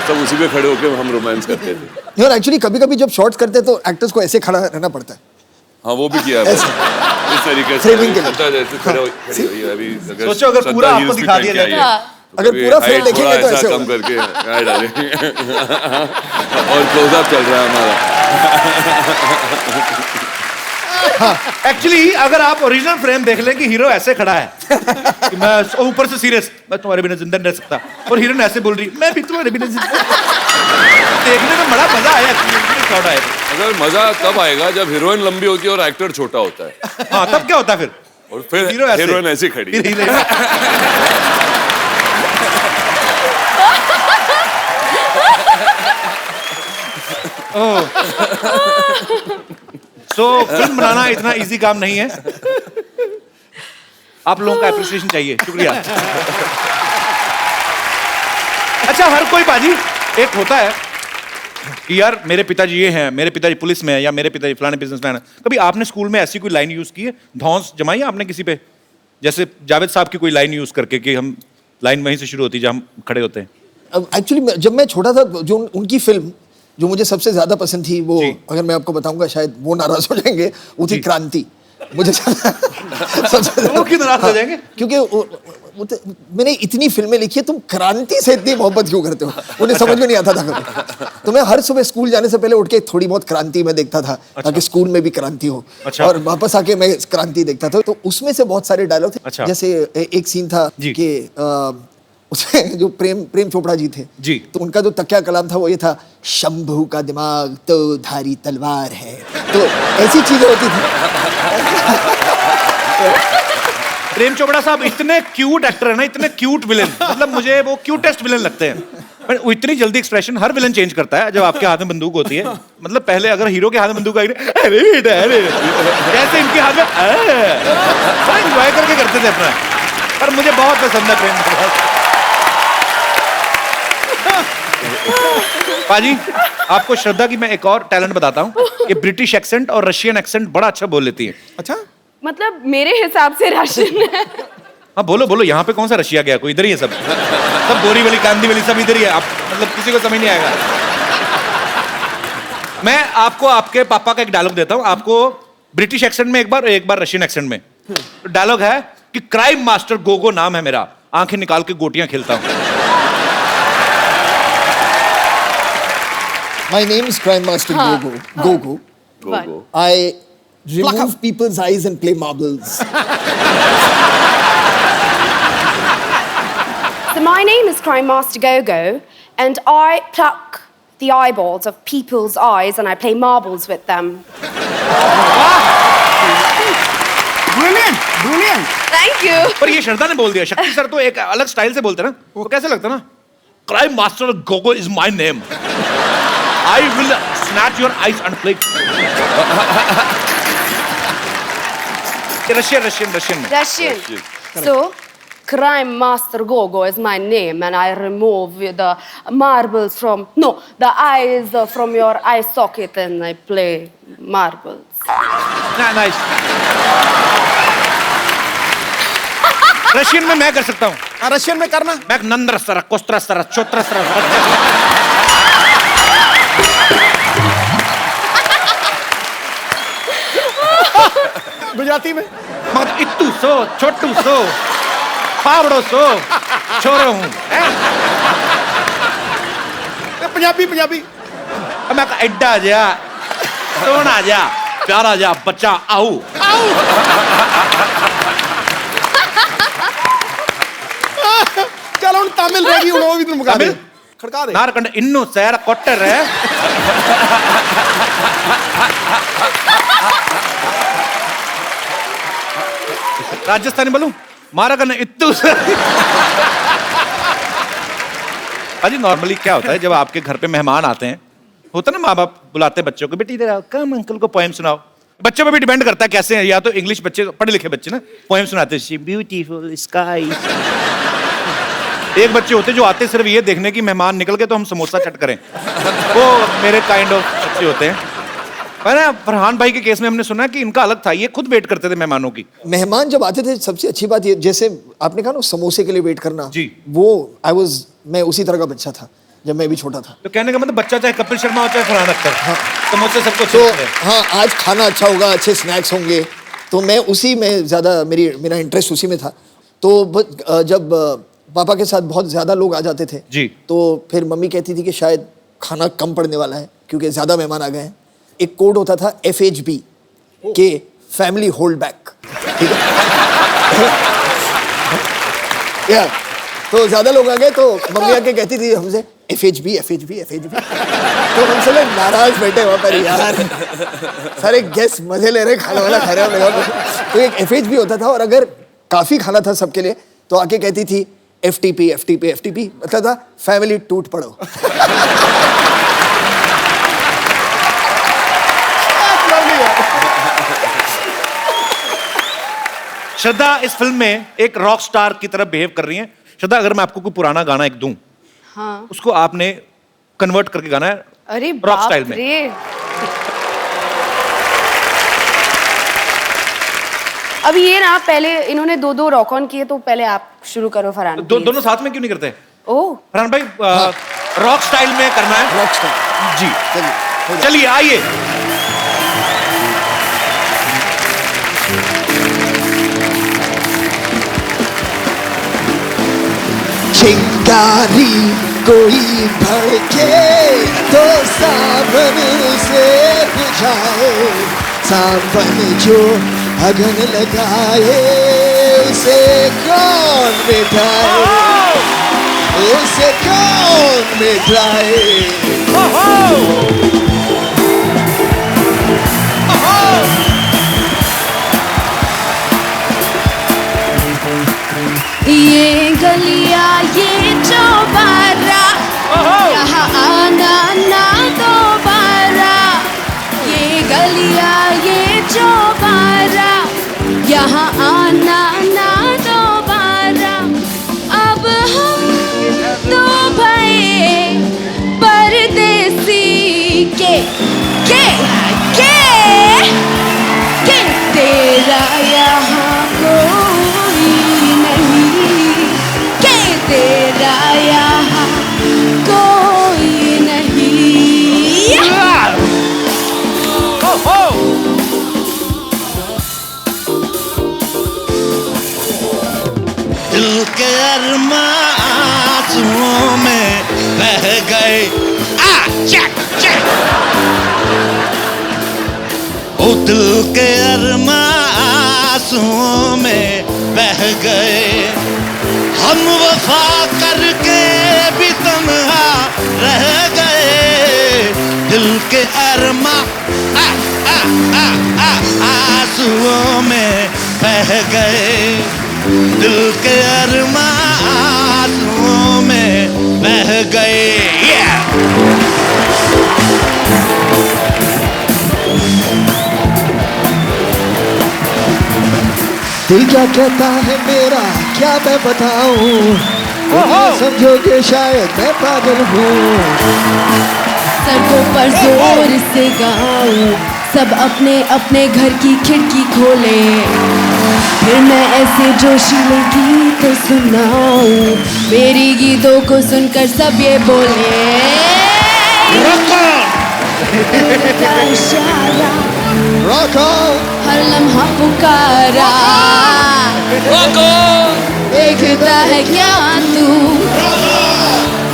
सब उसी पे खड़े होकर हम रोमांस करते थे। यार एक्चुअली कभी कभी जब शॉट्स करते हैं तो एक्टर्स को ऐसे खड़ा रहना पड़ता है। हाँ वो भी किया है इस तरीके से, फ्रेमिंग के लिए। खड़ी हुई है अभी, सोचो अगर पूरा आपको दिखा दिया जाए अगर पूरा फिल्म हाइट थोड़ा देखेंगे तो ऐसा ऐसे कम होगा। करके हाइट डालेंगे और क्लोजअप चल रहा है हमारा। एक्चुअली अगर आप ओरिजिनल फ्रेम देख लें कि हीरो ऐसे खड़ा है कि मैं ऊपर से सीरियस, मैं तुम्हारे बिना जिंदा नहीं रह सकता, और हीरोइन ऐसे बोल रही मैं भी तुम्हारे बिना जिंदा। देखने में बड़ा मजा आया शॉट आया। अगर मजा तब आएगा जब हीरोइन लंबी होती है और एक्टर छोटा होता है, हाँ तब क्या होता है फिर? और फिर हीरो ऐसे। हीरोइन ऐसी खड़ी फिर है। हीरो- सो फिल्म बनाना इतना इजी काम नहीं है, आप लोगों का एप्रिसिएशन चाहिए, शुक्रिया। अच्छा हर कोई बाजी एक होता है कि यार मेरे पिताजी ये हैं, मेरे पिताजी पुलिस में है, या मेरे पिताजी फलाने बिजनेसमैन है। कभी आपने स्कूल में ऐसी कोई लाइन यूज की है, धौंस जमाई है आपने किसी पे, जैसे जावेद साहब की कोई लाइन यूज करके कि हम लाइन वहीं से शुरू होती है जहां हम खड़े होते हैं? एक्चुअली जब मैं छोटा था, जो उनकी फिल्म जो मुझे सबसे ज्यादा पसंद थी, वो अगर मैं आपको बताऊंगा शायद वो नाराज हो जाएंगे, वो थी क्रांति। मुझे सबसे वो क्यों नाराज हो जाएंगे? क्योंकि मैंने इतनी फिल्में लिखी है, तुम क्रांति से इतनी मोहब्बत क्यों करते हो? उन्हें समझ में नहीं आता था कभी। तो मैं हर सुबह स्कूल जाने से पहले उठ के थोड़ी बहुत क्रांति में देखता था, ताकि स्कूल में भी क्रांति हो। अच्छा। और वापस आके मैं क्रांति देखता था, तो उसमें से बहुत सारे डायलॉग थे। अच्छा। जैसे एक सीन था कि उसमें जो प्रेम चोपड़ा जी थे जी, तो उनका जो तकिया कलाम था वो ये था, शंभू का दिमाग तो धारी तलवार है। तो ऐसी चीजें होती थी। प्रेम चोपड़ा साहब इतने क्यूट एक्टर है ना, इतने क्यूट विलेन, मतलब मुझे वो क्यूटेस्ट विलेन लगते हैं। पर वो इतनी जल्दी एक्सप्रेशन हर विलेन चेंज करता है जब आपके हाथ में बंदूक होती है। मतलब पहले अगर हीरो के हाथ में बंदूक आई, अरे बेटा अरे, जैसे इनके हाथ में एंजॉय करके करते थे अपना। पर मुझे बहुत पसंद है प्रेम चोपड़ा। पाजी आपको श्रद्धा की मैं एक और टैलेंट बताता हूँ, ये ब्रिटिश एक्सेंट और रशियन एक्सेंट बड़ा अच्छा बोल लेती है। अच्छा, मतलब मेरे हिसाब से राशन है। हाँ बोलो बोलो, यहाँ पे कौन सा रशिया गया, कोई इधर ही है सब बोरीवली कांदीवली सब इधर ही है। आप मतलब किसी को समझ नहीं आएगा। मैं आपको आपके पापा का एक डायलॉग देता हूँ, आपको ब्रिटिश एक्सेंट में एक बार और एक बार रशियन एक्सेंट में। डायलॉग है कि क्राइम मास्टर गोगो नाम है मेरा, आंखें निकाल के गोटियां खेलता हूँ। My name is Crime Master Gogo. Gogo. Gogo. I remove people's eyes and play marbles. So my name is Crime Master Gogo, and I pluck the eyeballs of people's eyes and I play marbles with them. Brilliant, brilliant. Thank you. पर ये श्रद्धा ने बोल दिया, शक्ति sir तो एक अलग style से बोलते हैं ना, वो कैसे लगता है ना, crime master Gogo is my name, I will snatch your eyes and play. Russian. So, Crime Master Gogo is my name, and I remove the marbles from the eyes from your eye socket, and I play marbles. Nice. Russian में मैं कर सकता हूँ। Russian में करना। मैं Nandra sir, कोस्त्र sir, चोत्र sir. Gujarati में मत इत्तू सो, छोटू सो, पावड़ो सो, छोरो हूँ। पंजाबी पंजाबी। मैं एड्डा जा, सोना जा, प्यारा जा, बच्चा आओ। चलो तमिल रहेगी, वो भी तुम मुका दे। खड़का दे। नारकंड इन्नू सैर कोटर है। राजस्थानी बोलूं, मारा करना इत्तू। अजी नॉर्मली क्या होता है जब आपके घर पे मेहमान आते हैं, होता ना माँ बाप बुलाते हैं बच्चों को, बेटी इधर आओ, कम अंकल को पोएम सुनाओ। बच्चों पे भी डिपेंड करता है कैसे हैं, या तो इंग्लिश बच्चे, पढ़े लिखे बच्चे ना पोएम सुनाते हैं, ब्यूटीफुल स्काई। एक बच्चे होते जो आते सिर्फ ये देखने की मेहमान निकल के तो हम समोसा चट करें, वो मेरे काइंड ऑफ बच्चे होते हैं। ना फरहान भाई के केस में हमने सुना कि इनका अलग था, ये खुद वेट करते थे मेहमानों की। मेहमान जब आते थे सबसे अच्छी बात ये, जैसे आपने कहा ना समोसे के लिए वेट करना जी, वो मैं उसी तरह का बच्चा था जब मैं भी छोटा था। तो कहने का मतलब बच्चा चाहे कपिल शर्मा हो चाहे फरहान अख्तर, समोसे सबको तो हाँ, आज खाना अच्छा होगा, अच्छे स्नैक्स होंगे, तो मैं उसी में ज़्यादा मेरा इंटरेस्ट उसी में था। तो जब पापा के साथ बहुत ज़्यादा लोग आ जाते थे जी। तो फिर मम्मी कहती थी कि शायद खाना कम पड़ने वाला है क्योंकि ज़्यादा मेहमान आ गए हैं। एक कोड होता था FHB के फैमिली होल्ड बैक, ठीक है। या तो ज़्यादा लोग आ गए तो मम्मी आके कहती थी हमसे FHB FHB FHB। तो हमसे लोग नाराज बैठे वहाँ पर यार, सारे गेस्ट मजे ले रहे, खाना वाला खा रहे हैं। तो एक FHB होता था और अगर काफ़ी खाना था सबके लिए तो आके कहती थी FTP FTP FTP, मतलब था फैमिली टूट पड़ो। श्रद्धा इस फिल्म में एक रॉक स्टार की तरह बिहेव कर रही हैं। श्रद्धा, अगर मैं आपको कोई पुराना गाना एक दूं, हाँ। उसको आपने कन्वर्ट करके गाना है अरे रॉक बाप स्टाइल में। रे। अब ये ना पहले इन्होंने दो रॉक ऑन किए तो पहले आप शुरू करो फरहान। दोनों साथ में क्यों नहीं करते? ओह फरहान भाई, रॉक स्टाइल में करना है। रॉक स्टार जी चलिए आइए। चिंगारी कोई भड़के तो सावन से बुझाए, सावन जो अगन लगाए उसे कौन मिटाए, उसे कौन मिटाए। ये गलियां ये चौबारा, यहाँ आना ना दोबारा। ये गलियां ये चौबारा, यहाँ आना ना दोबारा। अब हम तो भये परदेसी के तेरा यहाँ कोई नहीं, के तेरा यहाँ कोई नहीं। दिल के अरमां आंसुओं में बह गए। ओ दिल के अरमां आंसुओं में बह गए, हम वफा करके भी तन्हा रह गए। दिल के अरमां आंसुओं में बह गए, दिल के अरमां आंसुओं में बह गए। दिल क्या कहता है मेरा क्या मैं बताऊं, समझोगे शायद मैं पागल हूँ। सड़कों पर जोर से गाऊं, सब अपने अपने घर की खिड़की खोले, फिर मैं ऐसे जोशीले गीत सुनाऊं। मेरी गीतों को सुनकर सब ये बोले, इशारा हर लम्हा पुकारा, देखता है क्या तू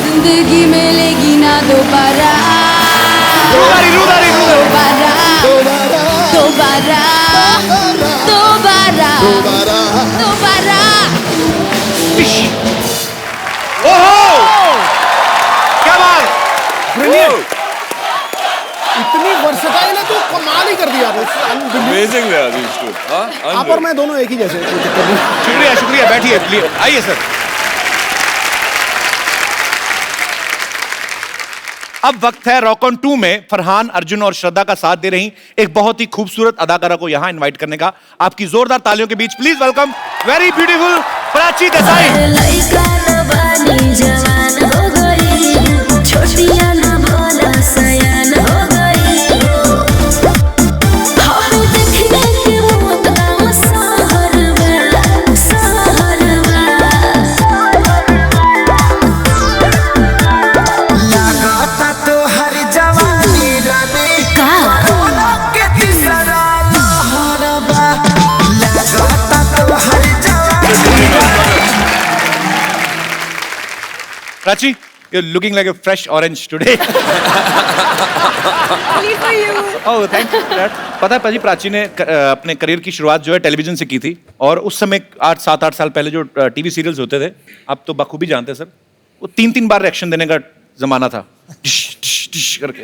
जिंदगी मिलेगी ना दोबारा, दोबारा दोबारा दोबारा दोबारा। क्या बात, इतनी वर्सटाइल है तो कमाल ही कर दिया। अमेजिंग है आदिश को। हाँ आप और मैं दोनों एक ही जैसे। शुक्रिया शुक्रिया, बैठिए प्लीज, आइए सर। अब वक्त है रॉक ऑन 2 में फरहान, अर्जुन और श्रद्धा का साथ दे रही एक बहुत ही खूबसूरत अदाकारा को यहाँ इनवाइट करने का। आपकी जोरदार तालियों के बीच please welcome very beautiful Prachi Desai. Prachi, you're looking like a fresh orange today. Only for you. Oh, thank you for that. पता है पाजी, प्राची ने अपने करियर की शुरुआत जो है टेलीविजन से की थी, और उस समय 7-8 साल पहले जो टीवी सीरियल्स होते थे, आप तो बखूबी जानते हैं सर, वो 3-3 बार रिएक्शन देने का जमाना था, डिश डिश डिश करके।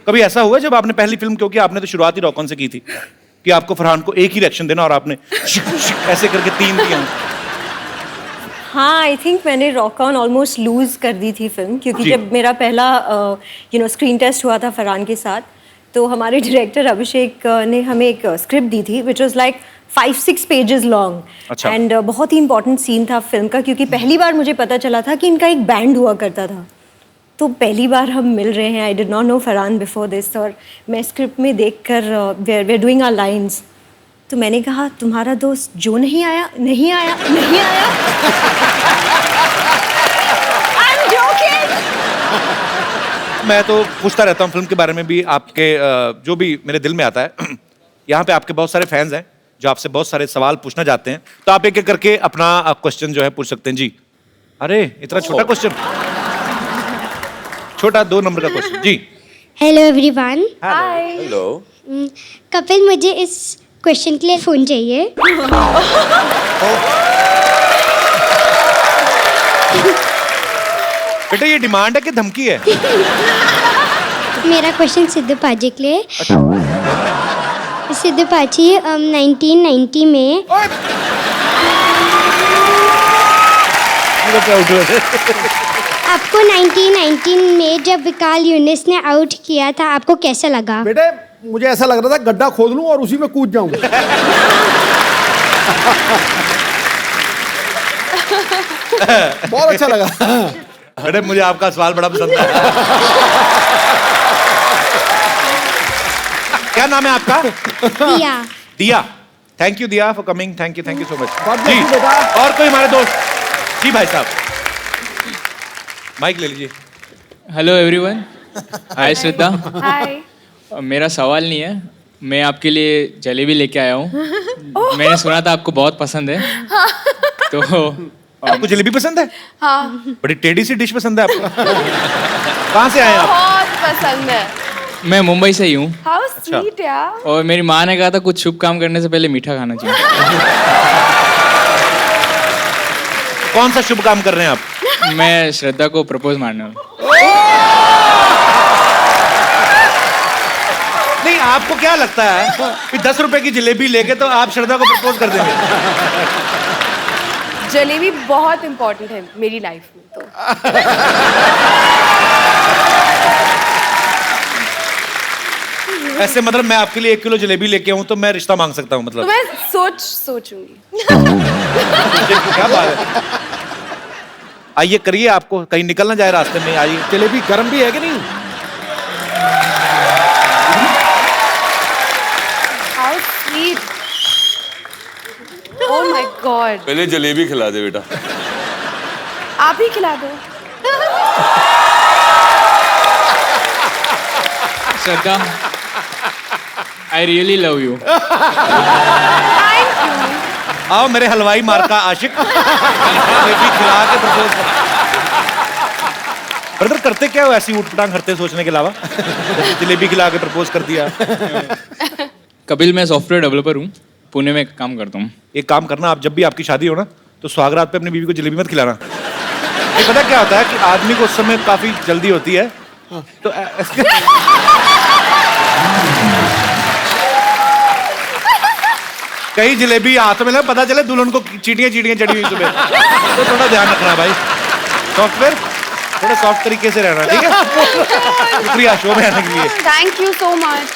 कभी ऐसा हुआ जब आपने पहली फिल्म, क्योंकि आपने तो शुरुआत ही रॉक ऑन से की थी, कि आपको फरहान को एक ही रिएक्शन देना और आपने ऐसे करके 3 किया? हाँ, आई थिंक मैंने रॉक ऑन ऑलमोस्ट लूज कर दी थी फिल्म, क्योंकि जब मेरा पहला स्क्रीन टेस्ट हुआ था फरहान के साथ, तो हमारे डायरेक्टर अभिषेक ने हमें एक स्क्रिप्ट दी थी which was like 5-6 pages long, and बहुत ही इंपॉर्टेंट सीन था फिल्म का, क्योंकि पहली बार मुझे पता चला था कि इनका एक बैंड हुआ करता था। तो पहली बार हम मिल रहे हैं, I did not know Farhan before this, और मैं स्क्रिप्ट में देखकर we are doing our lines, तो मैंने कहा तुम्हारा दोस्त जो नहीं आया नहीं आया नहीं आया। I'm joking. मैं तो पूछता रहता हूँ फिल्म के बारे में भी, आपके जो भी मेरे दिल में आता है। यहाँ पे आपके बहुत सारे फैंस हैं जो आपसे बहुत सारे सवाल पूछना चाहते हैं, तो आप एक एक करके अपना क्वेश्चन जो है पूछ सकते हैं जी। अरे इतना छोटा क्वेश्चन, छोटा 2 नंबर का क्वेश्चन जी। Hello everyone. Hi. Hello. Kapil, मुझे इस क्वेश्चन के लिए फोन चाहिए। बेटा ये डिमांड है कि धमकी है? मेरा क्वेश्चन सिद्धू पाजी के लिए। सिद्धू पाजी, 1990 में आपको 1919 में जब विकाल यूनिस ने आउट किया था, आपको कैसा लगा? बेटे मुझे ऐसा लग रहा था गड्ढा खोद लूं और उसी में कूद जाऊं। बहुत अच्छा लगा। बेटे मुझे आपका सवाल बड़ा पसंद है। क्या नाम है आपका? Diya. Diya, thank you Diya for coming, thank you so much God bless जी। you, बेटा। और कोई हमारे दोस्त जी? भाई साहब माइक ले लीजिए। Hello everyone. Hi Shraddha. Hi. मेरा सवाल नहीं है, मैं आपके लिए जलेबी लेके आया हूँ। मैंने सुना था आपको बहुत पसंद है, तो आपको जलेबी पसंद है? हाँ। बड़ी टेढ़ी सी डिश पसंद है आपको। कहाँ से आए आप? बहुत पसंद है। मैं मुंबई से ही हूँ, हाउ स्वीट यार। और मेरी माँ ने कहा था कुछ शुभ काम करने से पहले मीठा खाना चाहिए। कौन सा शुभ काम कर रहे हैं आप? मैं श्रद्धा को प्रपोज मारने वाला। नहीं, आपको क्या लगता है कि 10 रुपए की जलेबी लेके तो आप श्रद्धा को प्रपोज कर देंगे? जलेबी बहुत इंपॉर्टेंट है मेरी लाइफ में, तो ऐसे मतलब मैं आपके लिए 1 किलो जलेबी लेके आऊं तो मैं रिश्ता मांग सकता हूं मतलब? तो मैं सोचूंगी। क्या बात है। आइए करिए, आपको कहीं निकलना जाए रास्ते में, आइए। जलेबी गर्म भी है कि नहीं? How sweet. Oh my God. पहले जलेबी खिला दे बेटा। आप ही खिला दो। श्रद्धा, आई रियली लव यू। आओ मेरे हलवाई मार का आशिक, जलेबी खिला के प्रपोज कर। ब्रदर करते क्या हो ऐसी ऊटपटांग करते सोचने के अलावा? जलेबी खिला के प्रपोज कर दिया। कपिल, मैं सॉफ्टवेयर डेवलपर हूँ, पुणे में काम करता हूँ। एक काम करना, आप जब भी आपकी शादी हो ना, तो सुहागरात पे अपनी बीवी को जलेबी मत खिलाना। ये पता क्या होता है कि आदमी को उस समय काफी जल्दी होती है, तो कहीं जलेबी हाथ में ना पता चले दुल्हन को चीटियां चढ़ी हुई सुबह, तो थोड़ा ध्यान रखना भाई। सॉफ्टवेयर थोड़ा सॉफ्ट तरीके से रहना, ठीक है? शुक्रिया शो में आने के लिए। Thank you so much.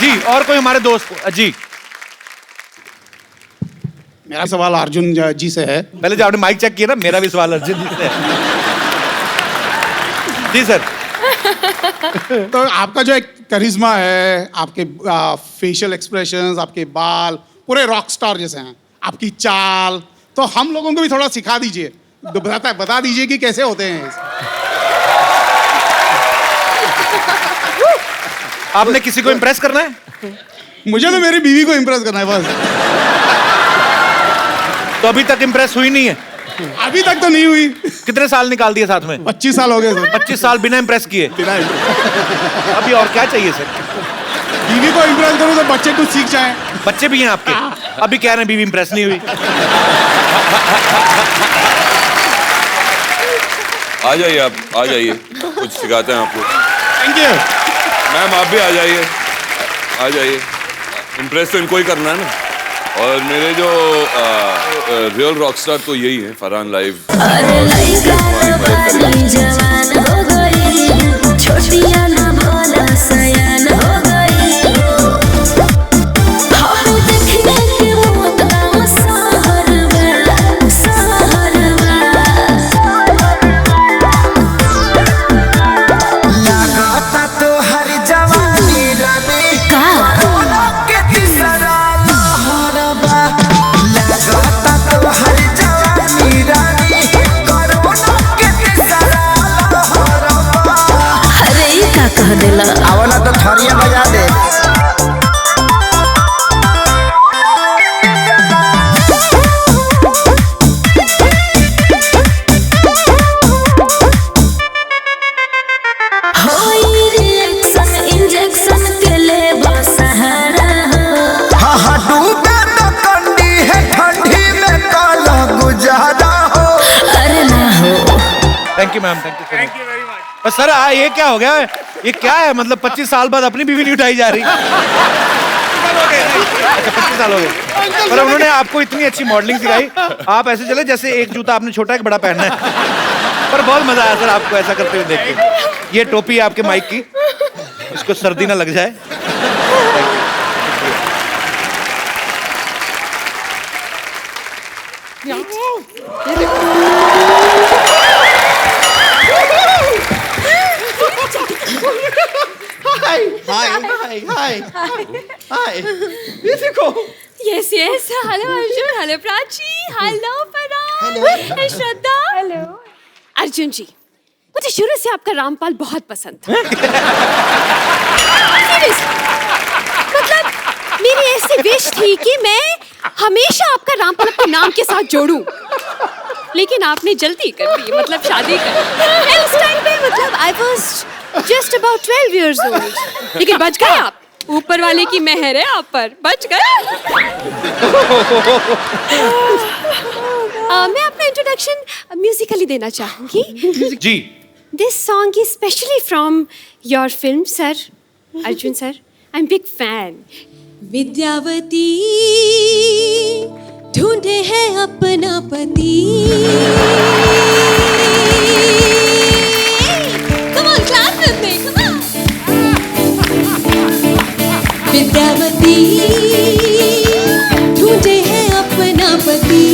जी और कोई हमारे दोस्त जी? मेरा सवाल अर्जुन जी से है। पहले जो आपने माइक चेक किया ना, मेरा भी सवाल अर्जुन जी से है। जी सर। तो आपका जो एक करिश्मा है, आपके फेशियल एक्सप्रेशंस, आपके बाल पूरे रॉक स्टार जैसे हैं, आपकी चाल, तो हम लोगों को भी थोड़ा सिखा दीजिए, बता दीजिए कि कैसे होते हैं। आपने किसी को इम्प्रेस करना है? मुझे तो मेरी बीवी को इम्प्रेस करना है बस। तो अभी तक इम्प्रेस हुई नहीं है? अभी तक तो नहीं हुई। कितने साल निकाल दिए साथ में? 25 साल हो गए सर। 25 साल बिना इम्प्रेस किए? अभी और क्या चाहिए सर? बीवी को इम्प्रेस करूं तो बच्चे कुछ सीख जाएं। बच्चे भी हैं आपके? अभी कह रहे हैं बीवी इम्प्रेस नहीं हुई। आ जाइए आप, आ जाइए, कुछ सिखाते हैं आपको। थैंक यू मैम, आप भी आ जाइए, आ जाइए। इम्प्रेस तो इनको ही करना है ना। और मेरे जो रियल रॉकस्टार तो यही है, फरहान लाइव। जवान हो गई, छोटिया ना भोला सयान हो गई। हम देखने के मुकदम सहरवा, सहरवा। लगाता तो हर जवानी रानी का के तीसरा लहरबा। लगाता तो हर जवानी रानी कोरोना के तीसरा लहरबा। अरे ये का कह देला? आवला तो थरिया बजा दे। होई रिएक्शन इंजेक्शन के ले सहारा हो। हाँ डूबे तो कंडी है ठंडी में काला गुजारा हो। अरे ना हो। Thank you ma'am, thank you very much. पर सर ये क्या हो गया? ये क्या है? मतलब 25 साल बाद अपनी बीवी नहीं उठाई जा रही? अच्छा 25 साल हो गए। पर उन्होंने आपको इतनी अच्छी मॉडलिंग सिखाई, आप ऐसे चले जैसे एक जूता आपने छोटा एक बड़ा पहनना है। पर बहुत मजा आया सर आपको ऐसा करते हुए देख के। ये टोपी है आपके माइक की, इसको सर्दी ना लग जाए। हाय हाय हाय हाय हाय, ये देखो। Yes, yes. Hello, Arjun. Hello, Prachi. Hello, Farhan. Hey, Shraddha. Hello. Arjun जी, मुझे शुरू से आपका रामपाल बहुत पसंद था। Seriously. मतलब मेरी ऐसी विश थी कि मैं हमेशा आपका रामपाल अपने नाम के साथ जोड़ूं। लेकिन आपने जल्दी कर दी, मतलब शादी कर दी। उस टाइम पे मतलब I was just about 12 years old. लेकिन बच गए आप। ऊपर वाले की मेहर है आप पर, बच गए। मैं अपना इंट्रोडक्शन म्यूजिकली देना चाहूंगी। जी। This song is specially from your film sir, Arjun sir. I am big fan. Vidyavati ढूंढे है अपना पति। Come on, clap with me, come on. Vidyavati ढूंढे है अपना पति।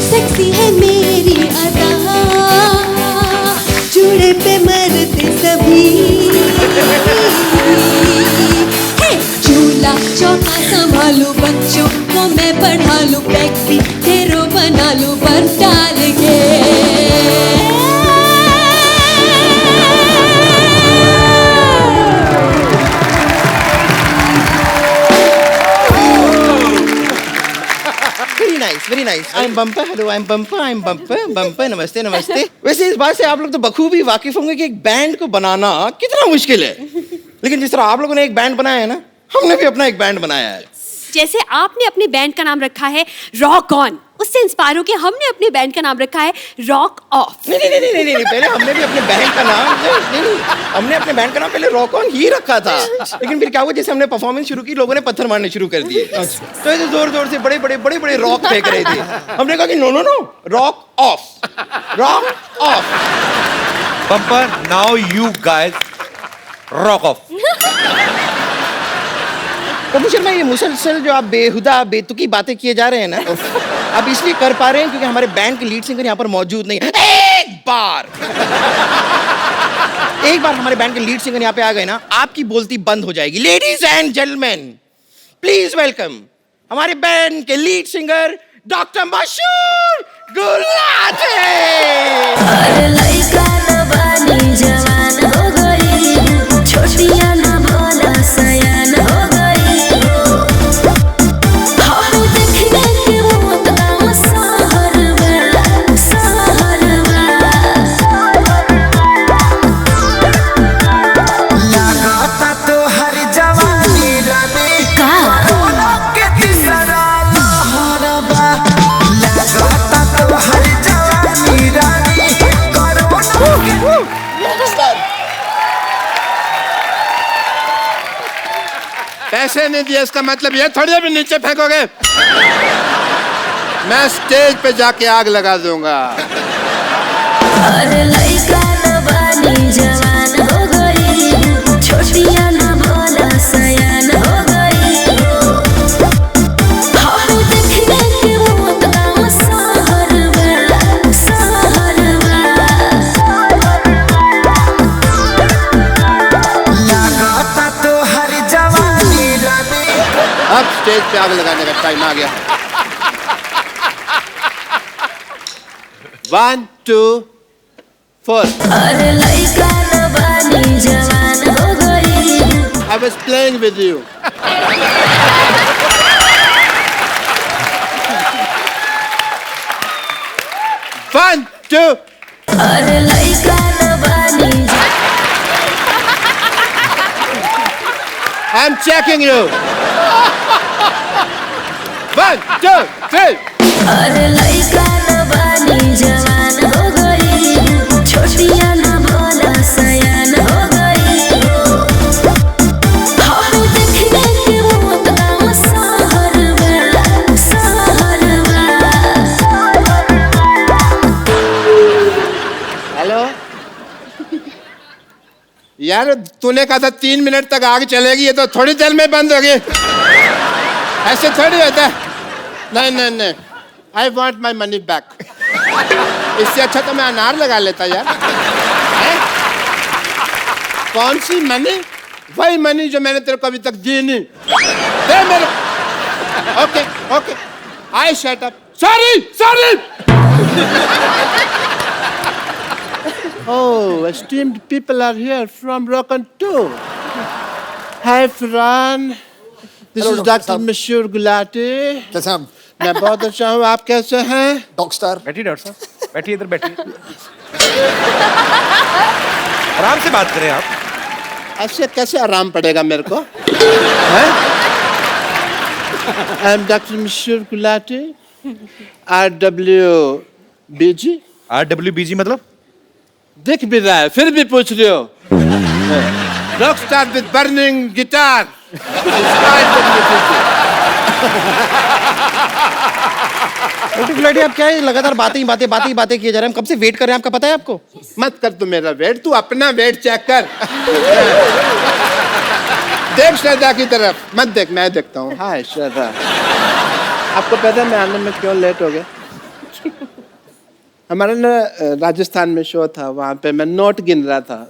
सेक्सी है मेरी अदा, जूड़े पे मरते सभी। चूल्हा चौका संभालू, बच्चों को मैं पढ़ा लूं, टैक्सी हीरो बना लूं बस डाल के। Very nice. I am bumper, hello I am bumper, I am bumper, bumper, नमस्ते नमस्ते। वैसे इस बात से आप लोग तो बखूबी वाकिफ होंगे कि एक बैंड को बनाना कितना मुश्किल है। लेकिन जिस तरह आप लोगों ने एक बैंड बनाया है ना, हमने भी अपना एक बैंड बनाया है। जैसे आपने अपने बैंड का नाम रखा है रॉक ऑन, उससे इंस्पायर होकर हमने अपने बैंड का नाम रखा है रॉक ऑफ। नहीं, पहले हमने भी अपने बैंड का नाम नहीं, हमने अपने बैंड का नाम पहले रॉक ऑन ही रखा था। लेकिन फिर क्या हुआ, जैसे हमने परफॉर्मेंस शुरू की, लोगों ने पत्थर मारने शुरू कर दिए। तो ऐसे जोर से बड़े रॉक फेंक रहे थे। हमने कहा कि no, rock off, rock off. Bumper, now you guys rock off. Prabhu Sharma, ये मुसलसल जो आप बेहुदा बेतुकी बातें किए जा रहे हैं ना, आप इसलिए कर पा रहे हैं क्योंकि हमारे बैंड के लीड सिंगर यहाँ पर मौजूद नहीं है। एक बार हमारे बैंड के लीड सिंगर यहाँ पे आ गए ना, आपकी बोलती बंद हो जाएगी। Ladies and gentleman, please welcome हमारे बैंड के लीड सिंगर डॉक्टर मशहूर गुलाटी। अरे लइका न बानी जवान हो गई, छोटिया न भोला सयान हो गई। हम देखने के पैसे नहीं दिए इसका मतलब ये थोड़ी अभी नीचे फेंकोगे। मैं स्टेज पे जाके आग लगा दूंगा। अरे लइका न बानी जवान हो गई, छोटिया न भोला सयान हो गई। हम देखने के मौत का सहरवा, सहरवा। लगाता तो हर जवानी रानी। अब स्टेज पे आग लगाने का टाइम आ गया। 1 2 4। अरे लइका न बानी जवान हो गई। I was playing with you. One, two. अरे लइका न बानी। I'm checking you. 1 2 3. अरे लइका न बानी जवान हो गई, छोटिया न भोला सयान हो गई। हम देखने के मौत का सहरवा, सहरवा। हेलो यार, तूने कहा था 3 मिनट तक आग चलेगी, ये तो थोड़ी देर में बंद होगी। ऐसे थोड़ी होता है। नहीं नहीं नहीं, I want my money back. इससे अच्छा तो मैं अनार लगा लेता यार। हैं? कौन सी मनी? वही मनी जो मैंने तेरे को अभी तक दी नहीं। दे मेरे। Okay okay, I shut up. Sorry sorry. Oh, esteemed people are here from Rock'n 2. Hi, Fran. This is Dr. Mashur Gulati. कैसे हम? मैं बहुत अच्छा हूँ, आप कैसे हैं? Dog star. बैठिए डॉक्टर साहब, बैठिए इधर बैठिए। आराम से बात करें आप। ऐसे कैसे आराम पड़ेगा मेरे को? I am Dr. Mashur Gulati, RWBG. RWBG मतलब? दिख भी रहा है, फिर भी पूछ रहे हो। Rockstar with burning guitar. Gulati, आप क्या है लगातार बातें किए जा रहे हैं? हम कब से वेट कर रहे हैं, आपका पता है आपको? मत कर तू मेरा वेट, तू अपना वेट चेक कर। देख श्रद्धा की तरफ मत देख, मैं देखता हूँ। हाय श्रद्धा, आपको पता है मैं आने में क्यों लेट हो गया? हमारा ना राजस्थान में शो था, वहाँ पे मैं नोट गिन रहा था,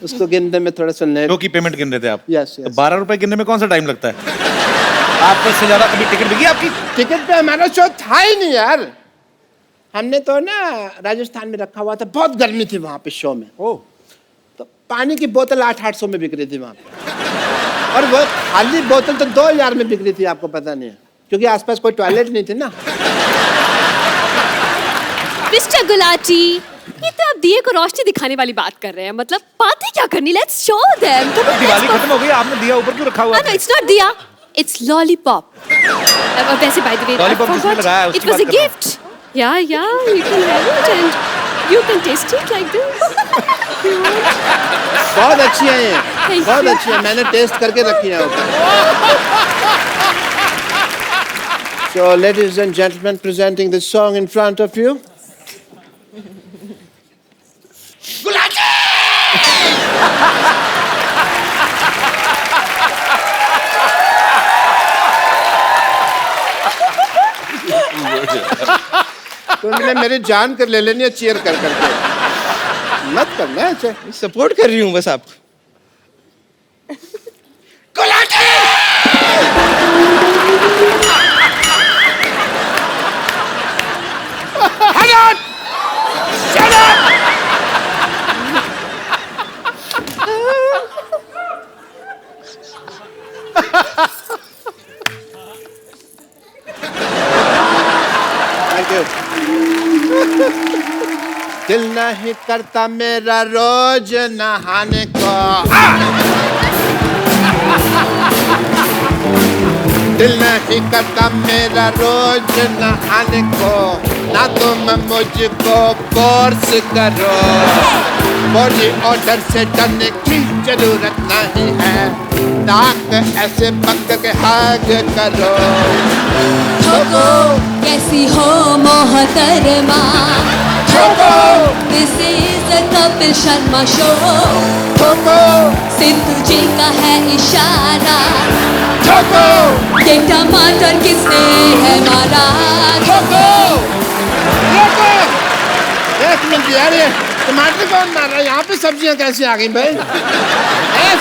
उसको गिनने में थोड़ा सा लेट। शो की पेमेंट गिन रहे थे आप? यस तो 12 रुपए गिनने में कौन सा टाइम लगता है? आपको इससे ज्यादा कभी टिकट बिकी आपकी? टिकट पे हमारा शो था ही नहीं यार। हमने तो ना राजस्थान में रखा हुआ था, बहुत गर्मी थी वहाँ पे शो में। तो पानी की बोतल 800 में बिक रही थी वहाँ पे, और वो खाली बोतल तो 2000 में बिक रही थी, आपको पता नहीं है, क्योंकि आसपास कोई टॉयलेट नहीं थी ना। मिस्टर गुलाटी, ये तो आप दिए को रोशनी दिखाने वाली बात कर रहे हैं। मतलब बातें क्या करनी, लेट्स शो देम। तो दिवाली खत्म हो गई, आपने दिया ऊपर क्यों रखा हुआ है? No, it's not diya, it's lollipop. वैसे बाय द वे, लॉलीपॉप किसने लगाया है? It was a gift. या you can have it and you can taste it like this. बहुत अच्छी है ये, बहुत अच्छी है, मैंने टेस्ट करके रखी है। So, ladies and gentlemen, presenting this song in front of you. तुमने मेरी जान कर ले लेनी है चीयर कर करके। मत करना ऐसे। सपोर्ट कर रही हूँ बस आप। Shut up! Thank you. दिल नहीं करता मेरा रोज नहाने को। दिल नहीं करता मेरा रोज नहाने को, ना तुम मुझको फोर्स करो। बॉडी ऑर्डर से डरने की जरूरत नहीं है, नाक ऐसे पक के हग करो। ठोको कैसी हो मोहतरमा, ठोको this is a Kapil Sharma show, ठोको सिद्धू जी का है इशारा, ठोको ये टमाटर किसने है मारा, ठोको। एक मिनट यार, ये टमाटर कौन मार रहा है? यहाँ पे सब्जियाँ कैसे आ गई भाई?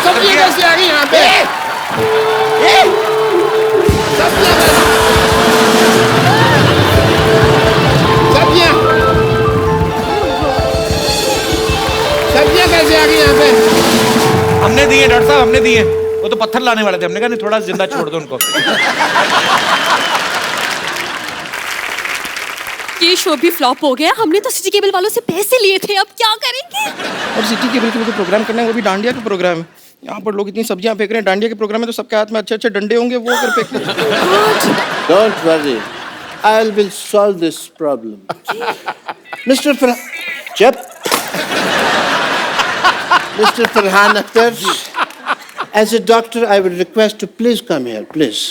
सब्जियाँ कैसे आ गई यहाँ पे? सब्जियाँ कैसे आ गई यहाँ पे? हमने दिए डॉक्टर साहब, हमने दिए। वो तो पत्थर लाने वाले थे, हमने कहा नहीं थोड़ा जिंदा छोड़ दो उनको। ये शो भी फ्लॉप हो गया। हमने तो सिटी केबल वालों से पैसे लिए थे, अब क्या करेंगे? और सिटी केबल के जो प्रोग्राम करना है वो भी डांडिया का प्रोग्राम है। यहाँ पर लोग इतनी सब्जियां फेंक रहे हैं, डांडिया के प्रोग्राम में तो सबके हाथ में अच्छे अच्छे डंडे होंगे, वो कर फेंक Don't worry, I will solve this problem. Mr. Mr. Farhan Akhtar, as a doctor, I would request to please come here, please.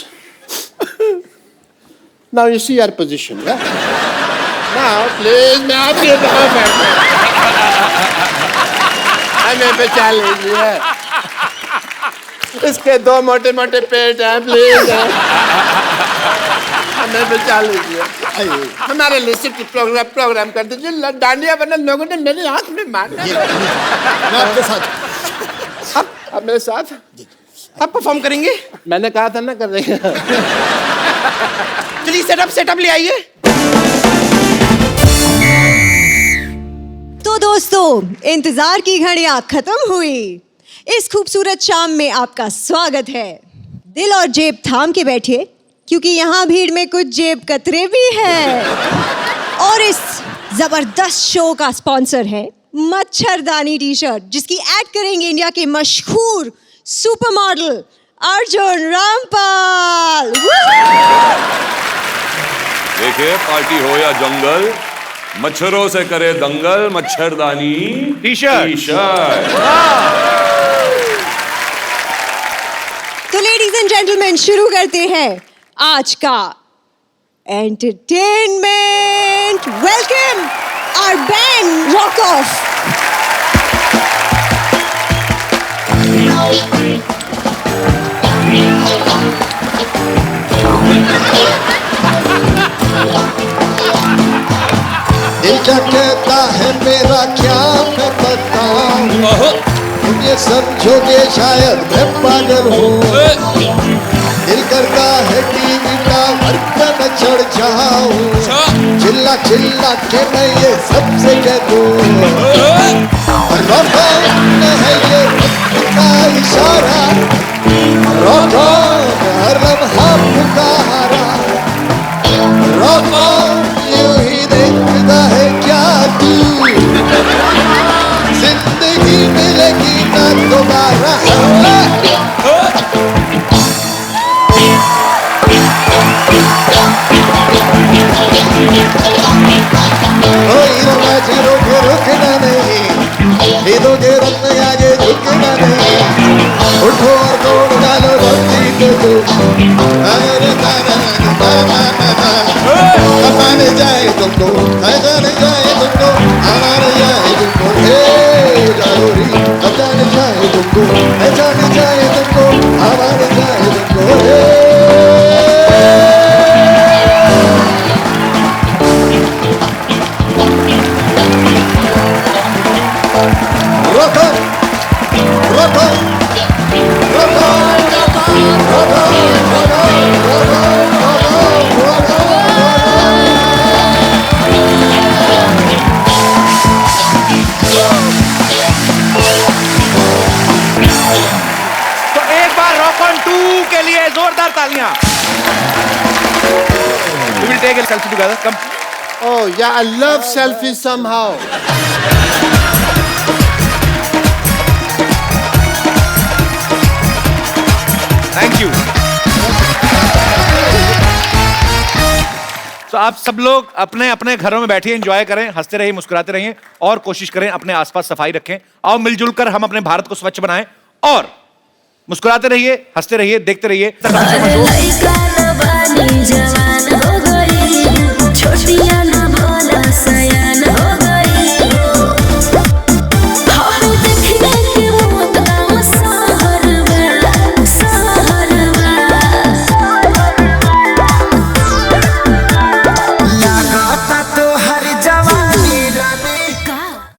Now you see our position, yeah? Now, please, मैं आपके यहाँ बैठता हूँ। हमें बचा लीजिए। इसके दो मोटे मोटे पेट हैं, प्लीज। हमें बचा लीजिए। हमारे लिए सिटी प्रोग्राम कर दीजिए। डांडिया वरना लोगों ने मेरे हाथ में मारना। मैं आपके साथ। आप मेरे साथ? आप परफॉर्म करेंगे? मैंने कहा था ना कर देंगे। चलिए सेटअप ले आइए। तो दोस्तों, इंतजार की घड़ियां खत्म हुई। इस खूबसूरत शाम में आपका स्वागत है। दिल और जेब थाम के बैठिए, क्योंकि यहाँ भीड़ में कुछ जेब कतरे भी हैं। और इस जबरदस्त शो का स्पॉन्सर है मच्छरदानी टी शर्ट, जिसकी ऐड करेंगे इंडिया के मशहूर सुपर मॉडल अर्जुन रामपाल। देखिए, पार्टी हो या जंगल, मच्छरों से करे दंगल, मच्छरदानी टी शर्ट। तो लेडीज एंड जेंटलमैन, शुरू करते हैं आज का entertainment. Welcome our band rock off. दिल क्या कहता है मेरा क्या मैं बताऊं, तुम ये समझोगे शायद मैं पागल हूँ। दिल करता है टीवी टावर पे मैं चढ़ जाऊं, चिल्ला चिल्ला के मैं ये सबसे कह दूं, रॉकॉन है ये वक्त का इशारा, रॉकॉन हर लम्हा पुकारा, रॉकॉन यूं ही देखता है क्या तू, जिंदगी मिलेगी ना दोबारा। रुकना नहीं, खरीदोगे रत्न आगे झुकना नहीं, उठो और दौड़ डालो भक्ति को तुम, हमारे जाए तुमको, जाने जाए तुमको, हमारे जाए तुमको, हे जरूरी, जाने जाए तुमको, जाने जाए तुमको, हमारे जाए तुमको, हे तो एक बार रॉक ऑन 2 के लिए जोरदार तालियां। We will take a selfie together. Come. Oh yeah, I love selfies somehow. Thank you. तो आप सब लोग अपने अपने घरों में बैठिए, एंजॉय करें, हंसते रहिए, मुस्कुराते रहिए और कोशिश करें अपने आसपास सफाई रखें। आओ मिलजुल कर हम अपने भारत को स्वच्छ बनाएं और मुस्कुराते रहिए, हंसते रहिए, देखते रहिए। अरे लइका न बानी जवान हो गई, छोटिया